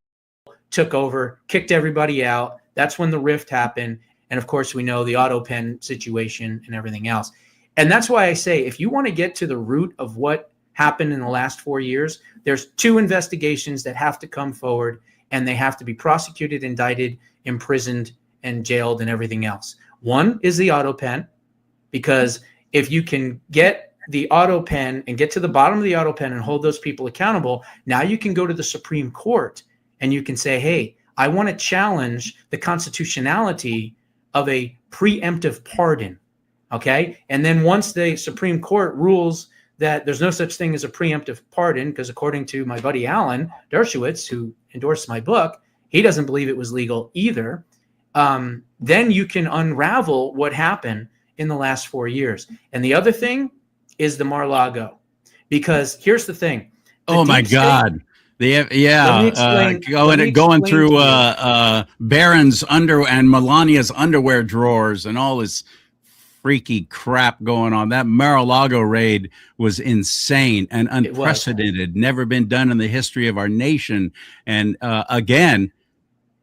[SPEAKER 9] took over, kicked everybody out. That's when the rift happened. And of course, we know the auto pen situation and everything else. And that's why I say, if you want to get to the root of what happened in the last 4 years, there's 2 investigations that have to come forward, and they have to be prosecuted, indicted, imprisoned, and jailed, and everything else. One is the auto pen, because if you can get the auto pen and get to the bottom of the auto pen and hold those people accountable, now you can go to the Supreme Court and you can say, hey, I want to challenge the constitutionality of a preemptive pardon. Okay. And then once the Supreme Court rules that there's no such thing as a preemptive pardon, because according to my buddy Alan Dershowitz, who endorsed my book, he doesn't believe it was legal either. Then you can unravel what happened in the last 4 years. And the other thing is the Mar-a-Lago, because here's the thing.
[SPEAKER 1] Oh my God. Going through Barron's and Melania's underwear drawers and all this freaky crap going on. That Mar-a-Lago raid was insane and unprecedented, never been done in the history of our nation. And again,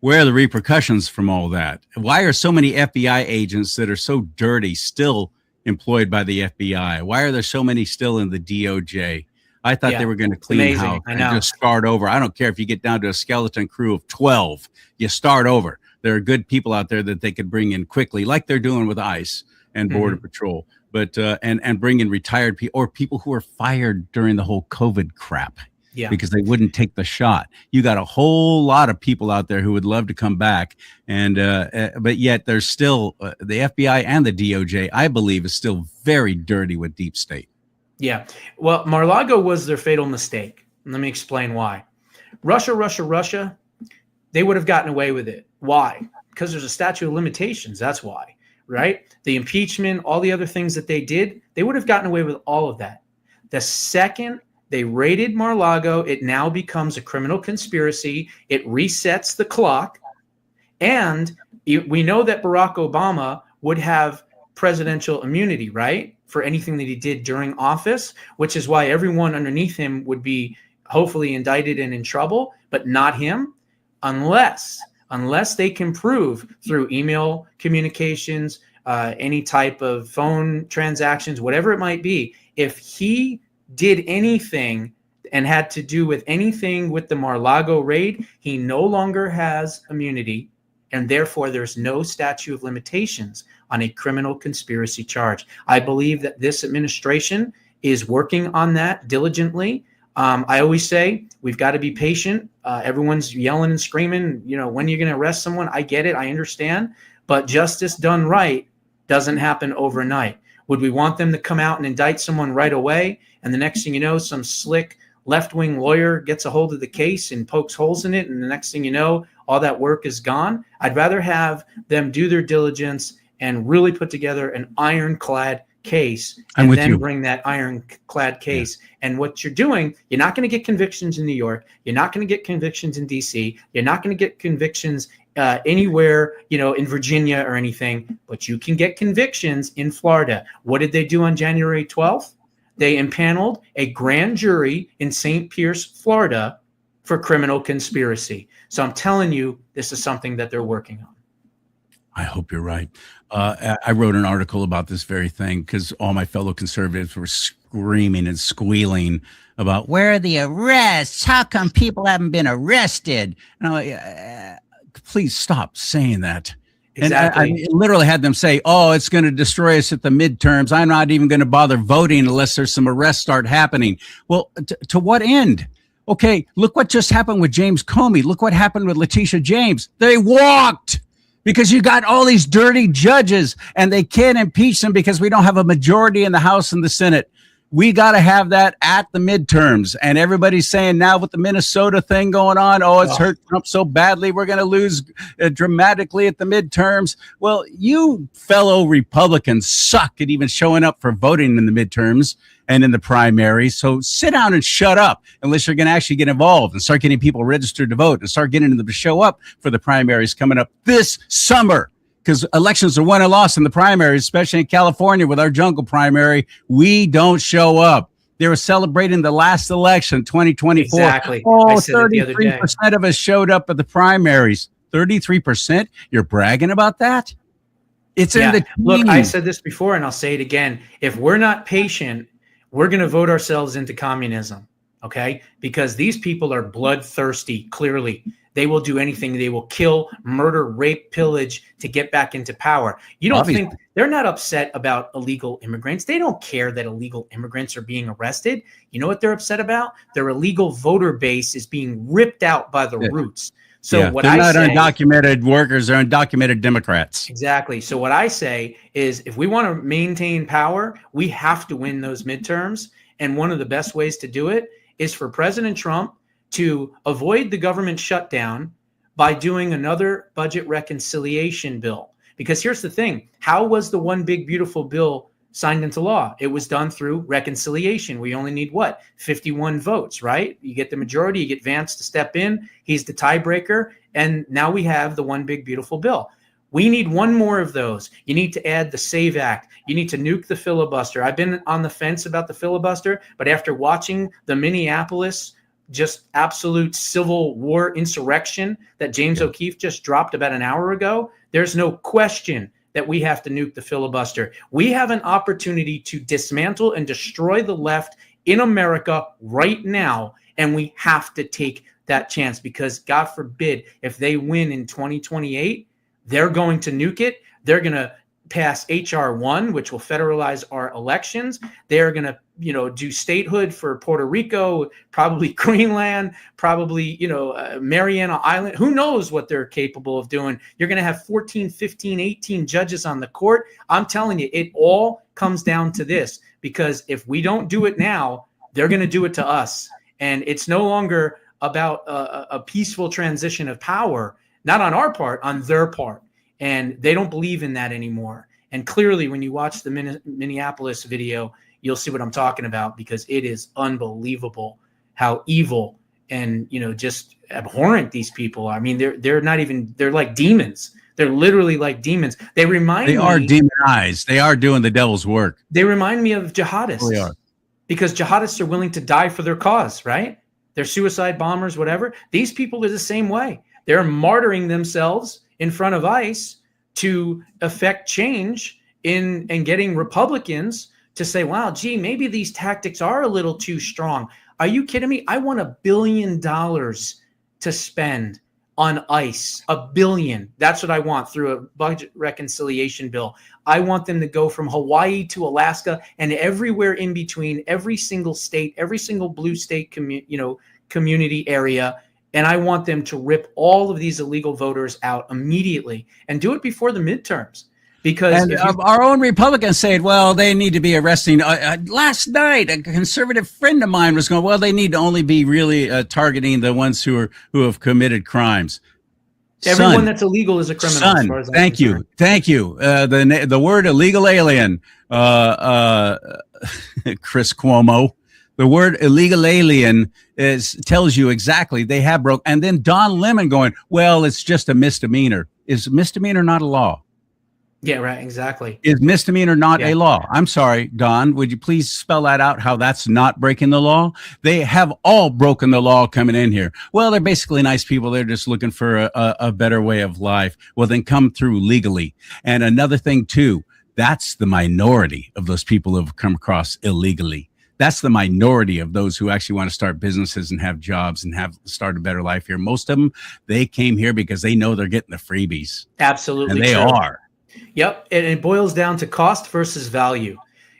[SPEAKER 1] where are the repercussions from all that? Why are so many FBI agents that are so dirty still employed by the FBI? Why are there so many still in the DOJ? I thought they were going to clean house and just start over. I don't care if you get down to a skeleton crew of 12, you start over. There are good people out there that they could bring in quickly, like they're doing with ICE and Border Patrol, but and bring in retired people or people who were fired during the whole COVID crap because they wouldn't take the shot. You got a whole lot of people out there who would love to come back, and but yet there's still the FBI and the DOJ, I believe, is still very dirty with deep state.
[SPEAKER 9] Yeah. Well, Mar-a-Lago was their fatal mistake. Let me explain why. Russia, they would have gotten away with it. Why? Because there's a statute of limitations. That's why, right? The impeachment, all the other things that they did, they would have gotten away with all of that. The second They raided Mar-a-Lago. It now becomes a criminal conspiracy. It resets the clock. And we know that Barack Obama would have presidential immunity, right? For anything that he did during office, which is why everyone underneath him would be hopefully indicted and in trouble, but not him, unless they can prove through email communications, any type of phone transactions, whatever it might be, if he did anything and had to do with anything with the Mar-a-Lago raid, he no longer has immunity, and therefore there's no statute of limitations on a criminal conspiracy charge. I believe that this administration is working on that diligently. I always say we've got to be patient. Everyone's yelling and screaming, when you're going to arrest someone. I get it. I understand. But justice done right doesn't happen overnight. Would we want them to come out and indict someone right away? And the next thing you know, some slick left-wing lawyer gets a hold of the case and pokes holes in it. And the next thing you know, all that work is gone. I'd rather have them do their diligence and really put together an ironclad case and then bring that ironclad case. Yeah. And what you're doing, you're not going to get convictions in New York. You're not going to get convictions in DC. You're not going to get convictions anywhere, in Virginia or anything, but you can get convictions in Florida. What did they do on January 12th? They impaneled a grand jury in St. Pierce, Florida for criminal conspiracy. So I'm telling you, this is something that they're working on.
[SPEAKER 1] I hope you're right. I wrote an article about this very thing because all my fellow conservatives were screaming and squealing about where are the arrests? How come people haven't been arrested? Please stop saying that.
[SPEAKER 9] Exactly.
[SPEAKER 1] And I literally had them say, oh, it's going to destroy us at the midterms. I'm not even going to bother voting unless there's some arrests start happening. Well, to what end? Okay, look what just happened with James Comey. Look what happened with Letitia James. They walked because you got all these dirty judges and they can't impeach them because we don't have a majority in the House and the Senate. We got to have that at the midterms. And everybody's saying now with the Minnesota thing going on, it's hurt Trump so badly, we're going to lose dramatically at the midterms. Well, you fellow Republicans suck at even showing up for voting in the midterms and in the primary. So sit down and shut up unless you're going to actually get involved and start getting people registered to vote and start getting them to show up for the primaries coming up this summer. Because elections are won and lost in the primaries, especially in California with our jungle primary. We don't show up. They were celebrating the last election, 2024.
[SPEAKER 9] Exactly.
[SPEAKER 1] Oh, 33% of us showed up at the primaries. 33%? You're bragging about that? It's in the team.
[SPEAKER 9] Look, I said this before, and I'll say it again. If we're not patient, we're going to vote ourselves into communism, okay? Because these people are bloodthirsty, clearly. They will do anything. They will kill, murder, rape, pillage to get back into power. You don't think they're not upset about illegal immigrants? They don't care that illegal immigrants are being arrested. You know what they're upset about? Their illegal voter base is being ripped out by the roots. So what
[SPEAKER 1] they're not undocumented workers, they're undocumented Democrats.
[SPEAKER 9] Exactly. So what I say is if we want to maintain power, we have to win those midterms. And one of the best ways to do it is for President Trump to avoid the government shutdown by doing another budget reconciliation bill. Because here's the thing. How was the one big beautiful bill signed into law? It was done through reconciliation. We only need 51 votes, right? You get the majority, you get Vance to step in. He's the tiebreaker. And now we have the one big beautiful bill. We need one more of those. You need to add the SAVE Act. You need to nuke the filibuster. I've been on the fence about the filibuster, but after watching the Minneapolis just absolute civil war insurrection that James O'Keefe just dropped about an hour ago, there's no question that we have to nuke the filibuster. We have an opportunity to dismantle and destroy the left in America right now, and we have to take that chance because, God forbid, if they win in 2028, they're going to nuke it. They're going to pass H.R. 1, which will federalize our elections. They're going to, do statehood for Puerto Rico, probably Greenland, probably, Mariana Island. Who knows what they're capable of doing? You're going to have 14, 15, 18 judges on the court. I'm telling you, it all comes down to this, because if we don't do it now, they're going to do it to us. And it's no longer about a peaceful transition of power, not on our part, on their part. And they don't believe in that anymore. And clearly, when you watch the Minneapolis video, you'll see what I'm talking about, because it is unbelievable how evil and, just abhorrent these people are. I mean, they're not even, they're like demons. They're literally like demons. They
[SPEAKER 1] are demonized. They are doing the devil's work.
[SPEAKER 9] They remind me of jihadists.
[SPEAKER 1] They are.
[SPEAKER 9] Because jihadists are willing to die for their cause, right? They're suicide bombers, whatever. These people are the same way. They're martyring themselves in front of ICE to affect change and getting Republicans to say, wow, gee, maybe these tactics are a little too strong. Are you kidding me? I want $1 billion to spend on ICE, $1 billion. That's what I want through a budget reconciliation bill. I want them to go from Hawaii to Alaska and everywhere in between, every single state, every single blue state community area. And I want them to rip all of these illegal voters out immediately and do it before the midterms. Because
[SPEAKER 1] our own Republicans say, well, they need to be arresting. Last night, a conservative friend of mine was going, well, they need to only be really targeting the ones who have committed crimes.
[SPEAKER 9] Everyone that's illegal is a criminal. As far as
[SPEAKER 1] thank you. The word illegal alien, Chris Cuomo. The word illegal alien tells you exactly they have broke. And then Don Lemon going, well, it's just a misdemeanor. Is misdemeanor not a law?
[SPEAKER 9] Yeah, right. Exactly.
[SPEAKER 1] Is misdemeanor not a law? I'm sorry, Don. Would you please spell that out? How that's not breaking the law? They have all broken the law coming in here. Well, they're basically nice people. They're just looking for a better way of life. Well, then come through legally. And another thing too, that's the minority of those people who have come across illegally. That's the minority of those who actually want to start businesses and have jobs and start a better life here. Most of them, they came here because they know they're getting the freebies.
[SPEAKER 9] Absolutely.
[SPEAKER 1] And they are.
[SPEAKER 9] Yep. And it boils down to cost versus value.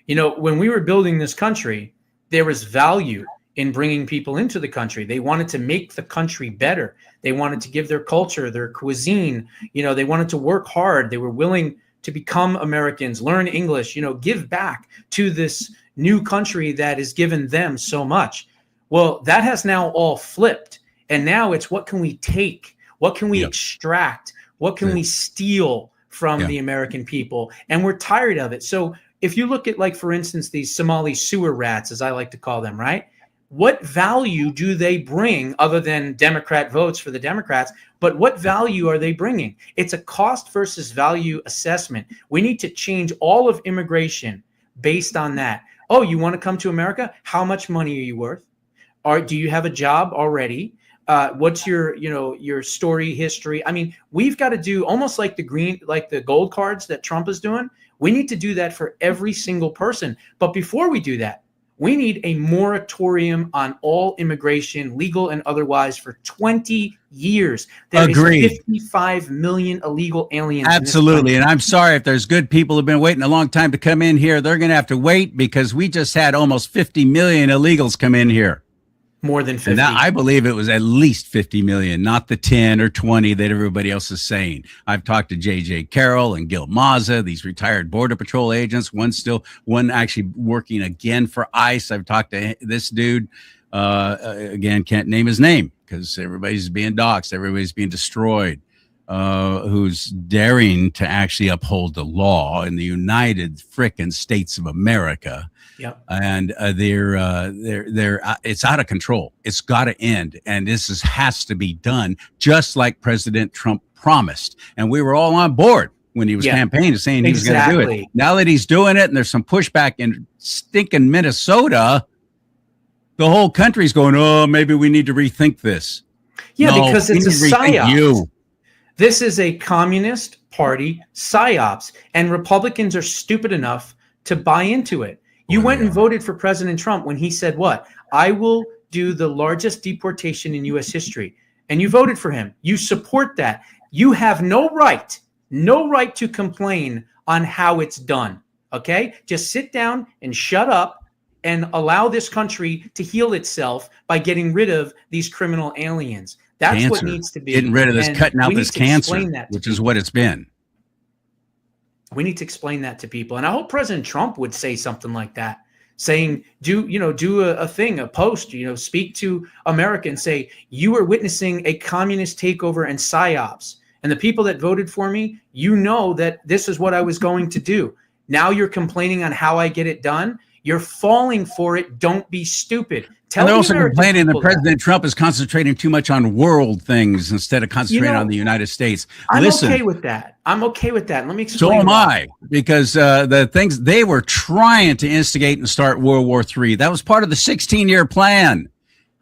[SPEAKER 9] When we were building this country, there was value in bringing people into the country. They wanted to make the country better. They wanted to give their culture, their cuisine. They wanted to work hard. They were willing to become Americans, learn English, give back to this new country that has given them so much. Well, that has now all flipped. And now it's, what can we take? What can we extract? What can we steal from the American people? And we're tired of it. So if you look at, like, for instance, these Somali sewer rats, as I like to call them, right? What value do they bring other than Democrat votes for the Democrats? But what value are they bringing? It's a cost versus value assessment. We need to change all of immigration based on that. Oh, you want to come to America? How much money are you worth? Or do you have a job already? What's your story history? I mean, we've got to do almost like the gold cards that Trump is doing. We need to do that for every single person. But before we do that, we need a moratorium on all immigration, legal and otherwise, for 20 years. There is 55 million illegal aliens.
[SPEAKER 1] Absolutely. And I'm sorry if there's good people who've been waiting a long time to come in here. They're going to have to wait, because we just had almost 50 million illegals come in here.
[SPEAKER 9] More than 50.
[SPEAKER 1] And I believe it was at least 50 million, not the 10 or 20 that everybody else is saying. I've talked to J.J. Carroll and Gil Mazza, these retired Border Patrol agents, one actually working again for ICE. I've talked to this dude, again, can't name his name because everybody's being doxxed, everybody's being destroyed, who's daring to actually uphold the law in the United frickin' States of America.
[SPEAKER 9] Yep.
[SPEAKER 1] And it's out of control. It's got to end. And this has to be done just like President Trump promised. And we were all on board when he was campaigning, saying he was going to do it. Now that he's doing it and there's some pushback in stinking Minnesota, the whole country's going, oh, maybe we need to rethink this.
[SPEAKER 9] Yeah, because it's a psyops. This is a Communist Party psyops. And Republicans are stupid enough to buy into it. You went and voted for President Trump when he said what? I will do the largest deportation in U.S. history. And you voted for him. You support that. You have no right to complain on how it's done. Okay? Just sit down and shut up and allow this country to heal itself by getting rid of these criminal aliens. That's what needs to be.
[SPEAKER 1] Getting rid of this, cutting out this cancer, which is what it's been.
[SPEAKER 9] We need to explain that to people. And I hope President Trump would say something like that, saying, do a thing, a post, speak to America and say, you are witnessing a communist takeover and psyops. And the people that voted for me, that this is what I was going to do. Now you're complaining on how I get it done. You're falling for it. Don't be stupid. Tell
[SPEAKER 1] And they're
[SPEAKER 9] the
[SPEAKER 1] also
[SPEAKER 9] American
[SPEAKER 1] complaining that
[SPEAKER 9] people
[SPEAKER 1] President Trump is concentrating too much on world things instead of concentrating on the United States.
[SPEAKER 9] I'm
[SPEAKER 1] Listen,
[SPEAKER 9] okay with that. I'm okay with that. Let me explain.
[SPEAKER 1] so am
[SPEAKER 9] why.
[SPEAKER 1] I, because the things they were trying to instigate and start World War III. That was part of the 16-year plan.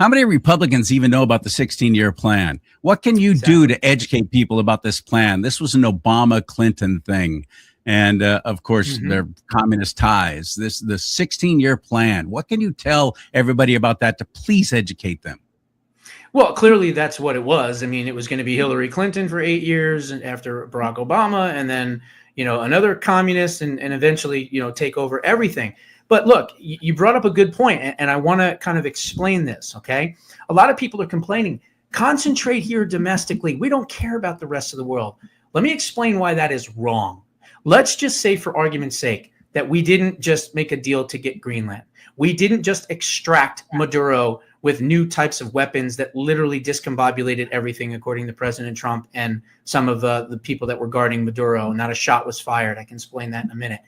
[SPEAKER 1] How many Republicans even know about the 16-year plan? What can you do to educate people about this plan? This was an Obama-Clinton thing. And of course, their communist ties. The 16-year plan. What can you tell everybody about that to please educate them?
[SPEAKER 9] Well, clearly that's what it was. I mean, it was going to be Hillary Clinton for 8 years, and after Barack Obama, and then another communist, and eventually take over everything. But look, you brought up a good point, and I want to kind of explain this. Okay, a lot of people are complaining. Concentrate here domestically. We don't care about the rest of the world. Let me explain why that is wrong. Let's just say, for argument's sake, that we didn't just make a deal to get Greenland. We didn't just extract Maduro with new types of weapons that literally discombobulated everything, according to President Trump and some of the people that were guarding Maduro. Not a shot was fired. I can explain that in a minute.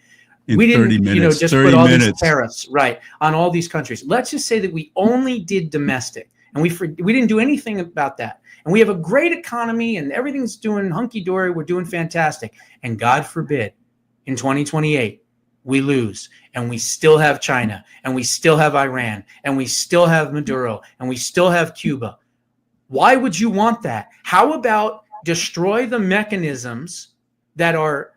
[SPEAKER 9] We didn't, just put all these tariffs on all these countries. Let's just say that we only did domestic, and we didn't do anything about that. And we have a great economy, and everything's doing hunky-dory. We're doing fantastic. And God forbid, in 2028, we lose, and we still have China, and we still have Iran, and we still have Maduro, and we still have Cuba. Why would you want that? How about destroy the mechanisms that are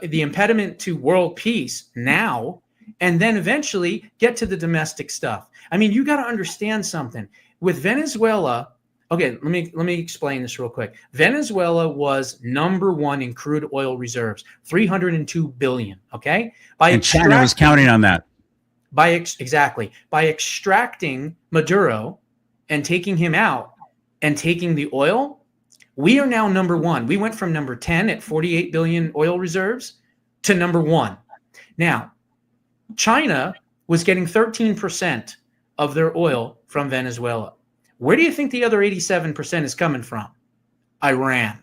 [SPEAKER 9] the impediment to world peace now, and then eventually get to the domestic stuff? I mean, you got to understand something. With Venezuela, okay, let me explain this real quick. Venezuela was number one in crude oil reserves, 302 billion. Okay,
[SPEAKER 1] and China was counting on that.
[SPEAKER 9] By extracting Maduro and taking him out and taking the oil, we are now number one. We went from number 10 at 48 billion oil reserves to number one. Now, China was getting 13% of their oil from Venezuela. Where do you think the other 87% is coming from? Iran.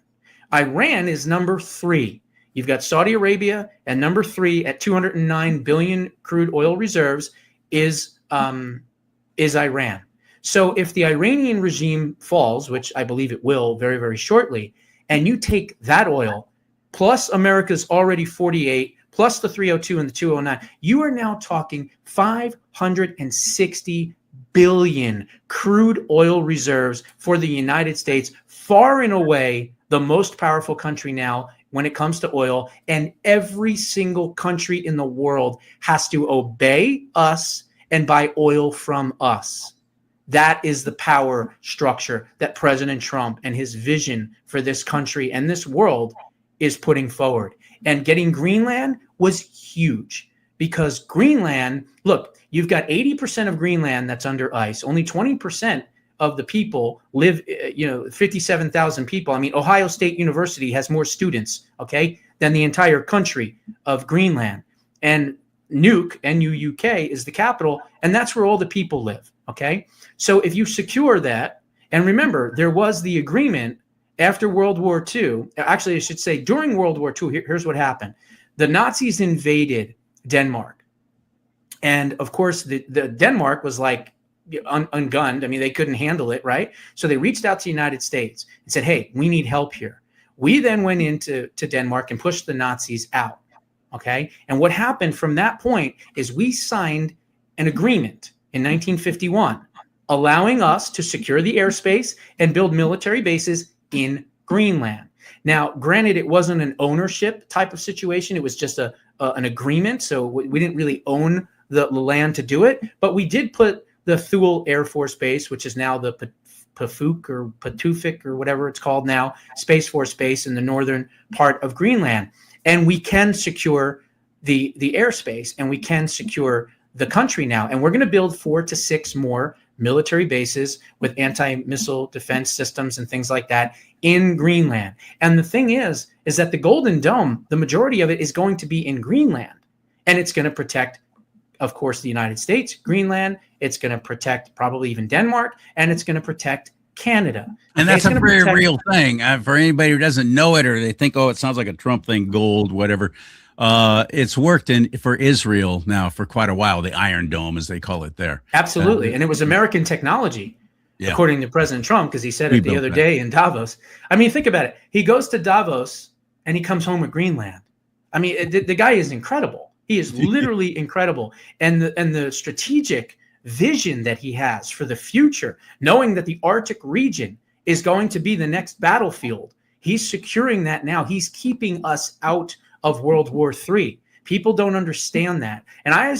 [SPEAKER 9] Iran is number three. You've got Saudi Arabia, and number three at 209 billion crude oil reserves is Iran. So if the Iranian regime falls, which I believe it will very, very shortly, and you take that oil plus America's already 48, plus the 302 and the 209, you are now talking 560 billion crude oil reserves for the United States, far and away the most powerful country now when it comes to oil. And every single country in the world has to obey us and buy oil from us. That is the power structure that President Trump and his vision for this country and this world is putting forward. And getting Greenland was huge, because Greenland, look, you've got 80% of Greenland that's under ice. Only 20% of the people live, 57,000 people. I mean, Ohio State University has more students, okay, than the entire country of Greenland. And Nuuk, N-U-U-K, is the capital, and that's where all the people live, okay? So if you secure that, and remember, there was the agreement after World War II. Actually, I should say during World War II, here's what happened. The Nazis invaded Denmark. And, of course, the Denmark was like ungunned. I mean, they couldn't handle it, right? So they reached out to the United States and said, hey, we need help here. We then went into Denmark and pushed the Nazis out. Okay. And what happened from that point is we signed an agreement in 1951 allowing us to secure the airspace and build military bases in Greenland. Now, granted, it wasn't an ownership type of situation. It was just an agreement. So we didn't really own the land to do it, but we did put the Thule Air Force Base, which is now the Patufik or whatever it's called now, Space Force Base in the northern part of Greenland. And we can secure the airspace, and we can secure the country now. And we're going to build 4 to 6 more military bases with anti-missile defense systems and things like that in Greenland. And the thing is that the Golden Dome, the majority of it is going to be in Greenland. And it's going to protect, of course, the United States, Greenland. It's going to protect probably even Denmark, and it's going to protect Canada.
[SPEAKER 1] And that's a very real thing. For anybody who doesn't know it, or they think, oh, it sounds like a Trump thing, gold, whatever. It's worked for Israel now for quite a while. The Iron Dome, as they call it there.
[SPEAKER 9] Absolutely, and it was American technology, according to President Trump, because he said it the other day in Davos. I mean, think about it. He goes to Davos and he comes home with Greenland. I mean, the guy is incredible. He is literally incredible, and the strategic vision that he has for the future, knowing that the Arctic region is going to be the next battlefield. He's securing that now. He's keeping us out of World War III. People don't understand that. And I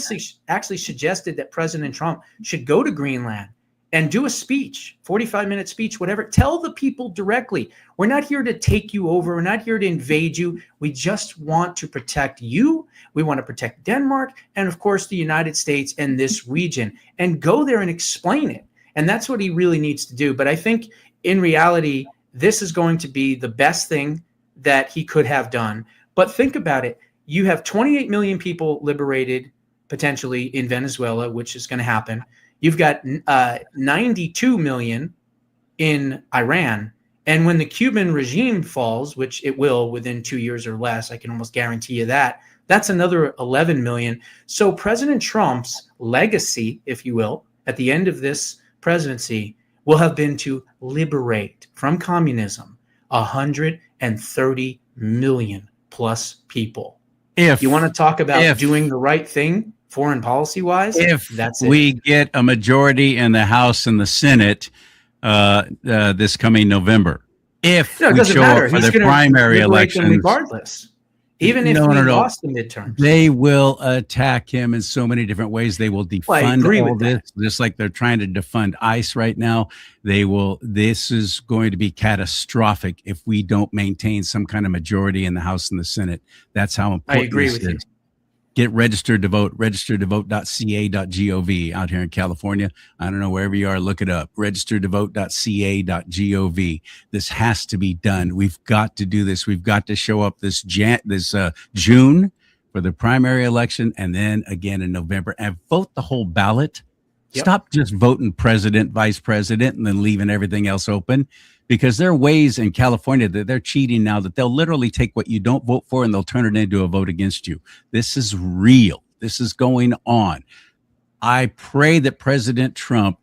[SPEAKER 9] actually suggested that President Trump should go to Greenland and do a speech, 45-minute speech, whatever. Tell the people directly, we're not here to take you over. We're not here to invade you. We just want to protect you. We want to protect Denmark and, of course, the United States and this region. And go there and explain it. And that's what he really needs to do. But I think in reality, this is going to be the best thing that he could have done. But think about it. You have 28 million people liberated potentially in Venezuela, which is going to happen. You've got 92 million in Iran. And when the Cuban regime falls, which it will within 2 years or less, I can almost guarantee you that, that's another 11 million. So President Trump's legacy, if you will, at the end of this presidency will have been to liberate from communism 130 million plus people. If you want to talk about doing the right thing foreign policy wise, that's it.
[SPEAKER 1] We get a majority in the House and the Senate this coming November. If
[SPEAKER 9] no, it
[SPEAKER 1] we
[SPEAKER 9] doesn't
[SPEAKER 1] show
[SPEAKER 9] matter.
[SPEAKER 1] up for
[SPEAKER 9] He's
[SPEAKER 1] the primary elections,
[SPEAKER 9] regardless. Even if we lost the midterms,
[SPEAKER 1] they will attack him in so many different ways. They will defund all this, just like they're trying to defund ICE right now. They will. This is going to be catastrophic if we don't maintain some kind of majority in the House and the Senate. That's how important
[SPEAKER 9] I agree
[SPEAKER 1] this
[SPEAKER 9] with
[SPEAKER 1] is.
[SPEAKER 9] you.
[SPEAKER 1] Get registered to vote, registeredtovote.ca.gov out here in California. I don't know, wherever you are, look it up. Registeredtovote.ca.gov. This has to be done. We've got to do this. We've got to show up this June for the primary election and then again in November and vote the whole ballot. Yep. Stop just voting president, vice president, and then leaving everything else open. Because there are ways in California that they're cheating now that they'll literally take what you don't vote for and they'll turn it into a vote against you. This is real. This is going on. I pray that President Trump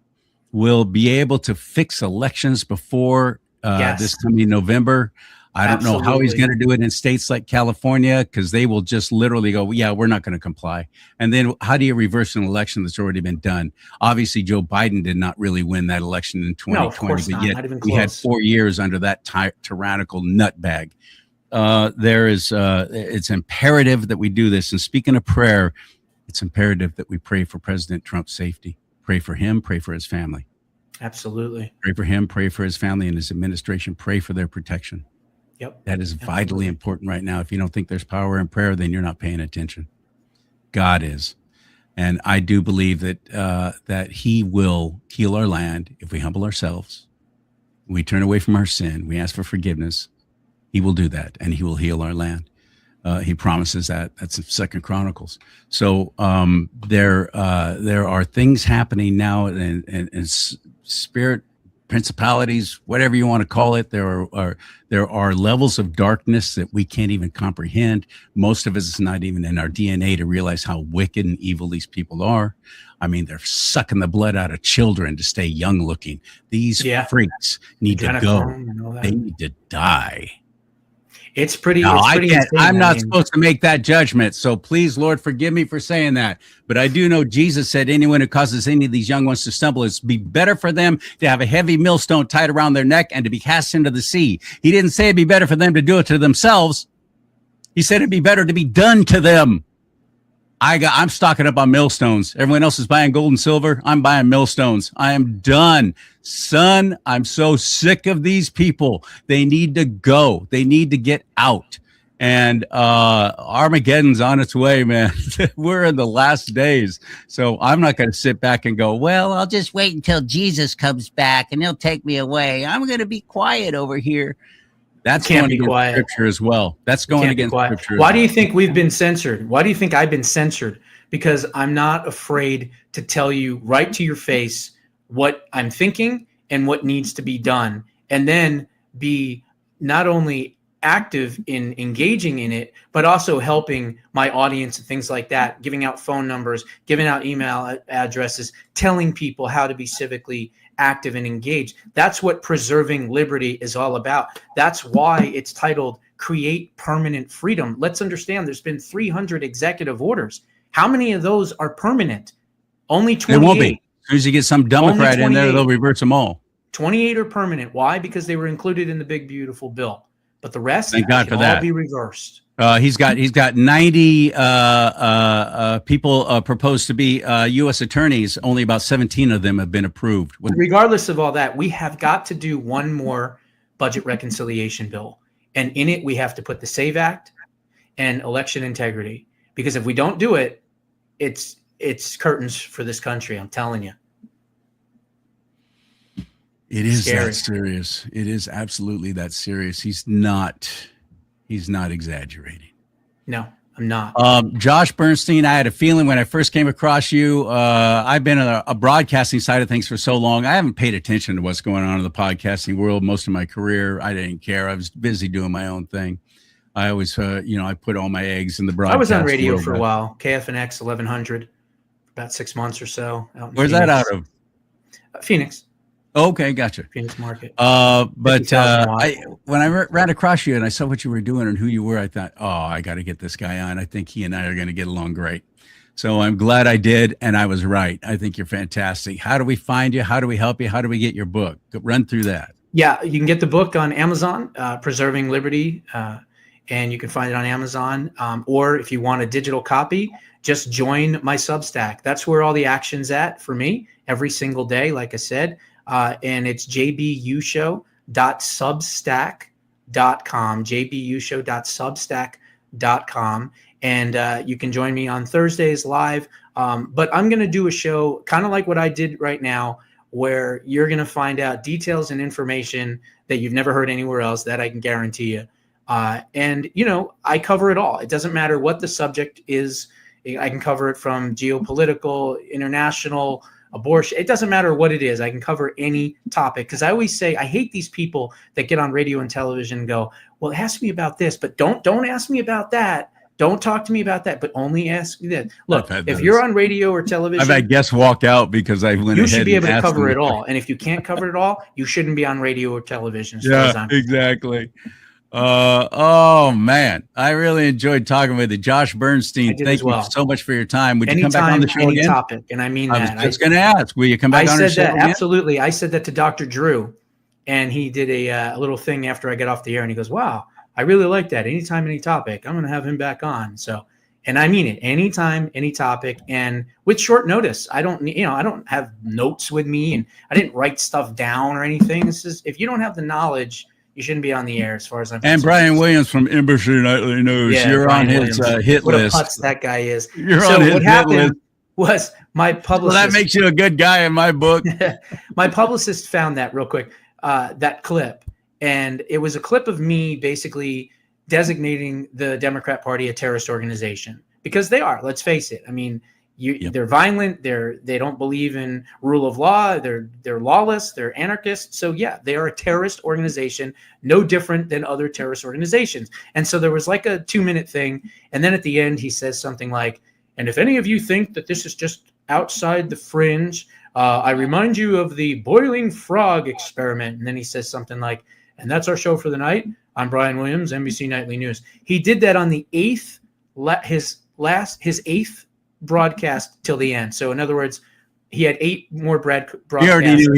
[SPEAKER 1] will be able to fix elections before this coming November. I don't know how he's going to do it in states like California because they will just literally go, yeah, we're not going to comply. And then how do you reverse an election that's already been done? Obviously, Joe Biden did not really win that election in 2020,
[SPEAKER 9] no, of course
[SPEAKER 1] but
[SPEAKER 9] not.
[SPEAKER 1] yet
[SPEAKER 9] Not even
[SPEAKER 1] he had 4 years under that tyrannical nutbag. It's imperative that we do this. And speaking of prayer, it's imperative that we pray for President Trump's safety. Pray for him, pray for his family.
[SPEAKER 9] Absolutely.
[SPEAKER 1] Pray for him, pray for his family and his administration, pray for their protection.
[SPEAKER 9] Yep.
[SPEAKER 1] That is vitally important right now. If you don't think there's power in prayer, then you're not paying attention. God is. And I do believe that that he will heal our land if we humble ourselves, we turn away from our sin, we ask for forgiveness. He will do that and he will heal our land. He promises that. That's in 2 Chronicles. So there are things happening now in spirit, principalities, whatever you want to call it. There are levels of darkness that we can't even comprehend. Most of us is not even in our DNA to realize how wicked and evil these people are. I mean, they're sucking the blood out of children to stay young looking. These freaks need to go. They need to die.
[SPEAKER 9] It's pretty.
[SPEAKER 1] No,
[SPEAKER 9] it's pretty insane.
[SPEAKER 1] I'm not supposed to make that judgment. So please, Lord, forgive me for saying that. But I do know Jesus said anyone who causes any of these young ones to stumble, it's be better for them to have a heavy millstone tied around their neck and to be cast into the sea. He didn't say it'd be better for them to do it to themselves. He said it'd be better to be done to them. I'm stocking up on millstones. Everyone else is buying gold and silver. I'm buying millstones. I am done. Son, I'm so sick of these people. They need to go. They need to get out. And Armageddon's on its way, man. We're in the last days. So I'm not going to sit back and go, well, I'll just wait until Jesus comes back and he'll take me away. I'm going to be quiet over here. That's going against Scripture as well. That's going against Scripture.
[SPEAKER 9] Why do you think we've been censored? Why do you think I've been censored? Because I'm not afraid to tell you right to your face what I'm thinking and what needs to be done, and then be not only active in engaging in it, but also helping my audience and things like that, giving out phone numbers, giving out email addresses, telling people how to be civically active and engaged. That's what preserving liberty is all about. That's why it's titled Create Permanent Freedom. Let's understand there's been 300 executive orders. How many of those are permanent? Only 28.
[SPEAKER 1] They won't be. As soon as you get some Democrat in there, they'll reverse them all.
[SPEAKER 9] 28 are permanent. Why? Because they were included in the big, beautiful bill. But the rest
[SPEAKER 1] Thank God for
[SPEAKER 9] can
[SPEAKER 1] that.
[SPEAKER 9] all be reversed.
[SPEAKER 1] He's got 90 people proposed to be U.S. attorneys. Only about 17 of them have been approved.
[SPEAKER 9] Regardless of all that, we have got to do one more budget reconciliation bill. And in it, we have to put the SAVE Act and election integrity. Because if we don't do it, it's curtains for this country. I'm telling you.
[SPEAKER 1] It is
[SPEAKER 9] Scary.
[SPEAKER 1] that serious. It is absolutely that serious. He's not exaggerating.
[SPEAKER 9] No, I'm not.
[SPEAKER 1] Josh Bernstein, I had a feeling when I first came across you, I've been in a broadcasting side of things for so long. I haven't paid attention to what's going on in the podcasting world most of my career. I didn't care. I was busy doing my own thing. I always, I put all my eggs in the broadcast.
[SPEAKER 9] I was on radio
[SPEAKER 1] world,
[SPEAKER 9] for a while, KFNX 1100, about 6 months or so.
[SPEAKER 1] Where's that out of?
[SPEAKER 9] Phoenix.
[SPEAKER 1] Okay, gotcha.
[SPEAKER 9] Phoenix market.
[SPEAKER 1] But when I ran across you and I saw what you were doing and who you were, I thought, oh, I got to get this guy on. I think he and I are going to get along great. So I'm glad I did, and I was right. I think you're fantastic. How do we find you? How do we help you? How do we get your book? Run through that.
[SPEAKER 9] Yeah, you can get the book on Amazon, Preserving Liberty, and you can find it on Amazon. Or if you want a digital copy, just join my Substack. That's where all the action's at for me every single day, like I said. And it's jbushow.substack.com, jbushow.substack.com. And you can join me on Thursdays live. But I'm going to do a show kind of like what I did right now, where you're going to find out details and information that you've never heard anywhere else, that I can guarantee you. And, I cover it all. It doesn't matter what the subject is. I can cover it from geopolitical, international, abortion. It doesn't matter what it is. I can cover any topic, because I always say I hate these people that get on radio and television and go, well, ask me about this, but don't ask me about that. Don't talk to me about that, but only ask me that. Look, if you're on radio or television,
[SPEAKER 1] I've had guests walk out because I went ahead.
[SPEAKER 9] You should be able to cover
[SPEAKER 1] them.
[SPEAKER 9] it all. And if you can't cover it all, you shouldn't be on radio or television.
[SPEAKER 1] Yeah, exactly. Oh man, I really enjoyed talking with you, Josh Bernstein. Thank you so much for your time. Would you come back on the show
[SPEAKER 9] any
[SPEAKER 1] again?
[SPEAKER 9] Topic, and I mean that.
[SPEAKER 1] I was just going to ask, will you come back on the show again?
[SPEAKER 9] Absolutely. I said that to Dr. Drew, and he did a little thing after I got off the air, and he goes, "Wow, I really like that. Anytime, any topic. I'm going to have him back on." So, and I mean it. Anytime, any topic, and with short notice. I don't have notes with me, and I didn't write stuff down or anything. This is, if you don't have the knowledge, you shouldn't be on the air, as far as I'm concerned.
[SPEAKER 1] And Brian Williams from Embassy Nightly News.
[SPEAKER 9] Yeah,
[SPEAKER 1] you're
[SPEAKER 9] Brian
[SPEAKER 1] on his hit
[SPEAKER 9] what
[SPEAKER 1] list.
[SPEAKER 9] What a putz that guy is.
[SPEAKER 1] You're
[SPEAKER 9] so
[SPEAKER 1] on his
[SPEAKER 9] what
[SPEAKER 1] hit
[SPEAKER 9] happened
[SPEAKER 1] list.
[SPEAKER 9] Was my publicist.
[SPEAKER 1] Well, that makes you a good guy in my book.
[SPEAKER 9] My publicist found that real quick, that clip. And it was a clip of me basically designating the Democrat Party a terrorist organization, because they are. Let's face it. I mean, they're violent. They don't believe in rule of law. They're lawless. They're anarchists. So yeah, they are a terrorist organization, no different than other terrorist organizations. And so there was like a 2-minute thing, and then at the end he says something like, "And if any of you think that this is just outside the fringe, I remind you of the boiling frog experiment." And then he says something like, "And that's our show for the night. I'm Brian Williams, NBC Nightly News." He did that on the his eighth broadcast till the end. So in other words, he had 8 more broadcasts.
[SPEAKER 1] He already knew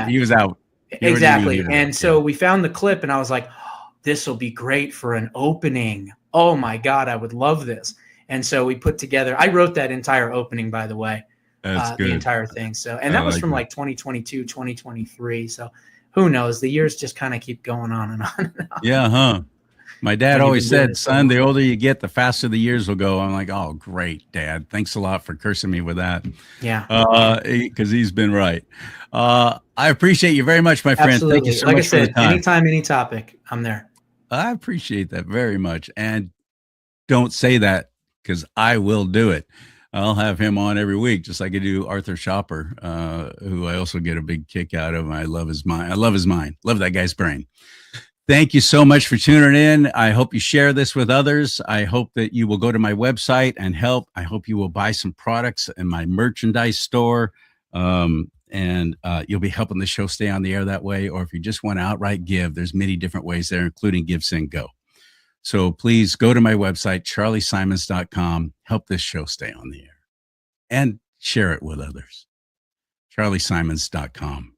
[SPEAKER 1] he was out.
[SPEAKER 9] Exactly. And so we found the clip, and I was like, oh, this will be great for an opening. Oh my God, I would love this. And so we put together, I wrote that entire opening, by the way, the entire thing. So, and that was from like 2022, 2023. So who knows? The years just kind of keep going on and on and on.
[SPEAKER 1] Yeah, huh? My dad always said, son, the older you get, the faster the years will go. I'm like, oh, great, Dad. Thanks a lot for cursing me with that.
[SPEAKER 9] Yeah.
[SPEAKER 1] Because he's been right. I appreciate you very much, my friend.
[SPEAKER 9] Absolutely.
[SPEAKER 1] Thank you so
[SPEAKER 9] like
[SPEAKER 1] much
[SPEAKER 9] I said,
[SPEAKER 1] for the time.
[SPEAKER 9] anytime, any topic, I'm there.
[SPEAKER 1] I appreciate that very much. And don't say that, because I will do it. I'll have him on every week, just like I do Arthur Schopper, who I also get a big kick out of. I love his mind. Love that guy's brain. Thank you so much for tuning in. I hope you share this with others. I hope that you will go to my website and help. I hope you will buy some products in my merchandise store. And you'll be helping the show stay on the air that way. Or if you just want to outright give, there's many different ways there, including Give, Send, Go. So please go to my website, charleesimons.com. Help this show stay on the air and share it with others. charleesimons.com.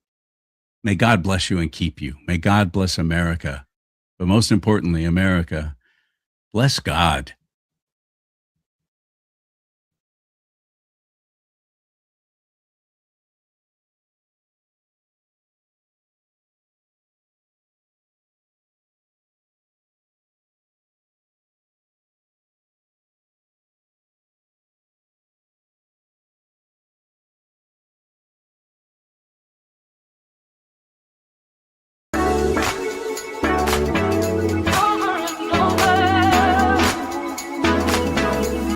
[SPEAKER 1] May God bless you and keep you. May God bless America. But most importantly, America, bless God.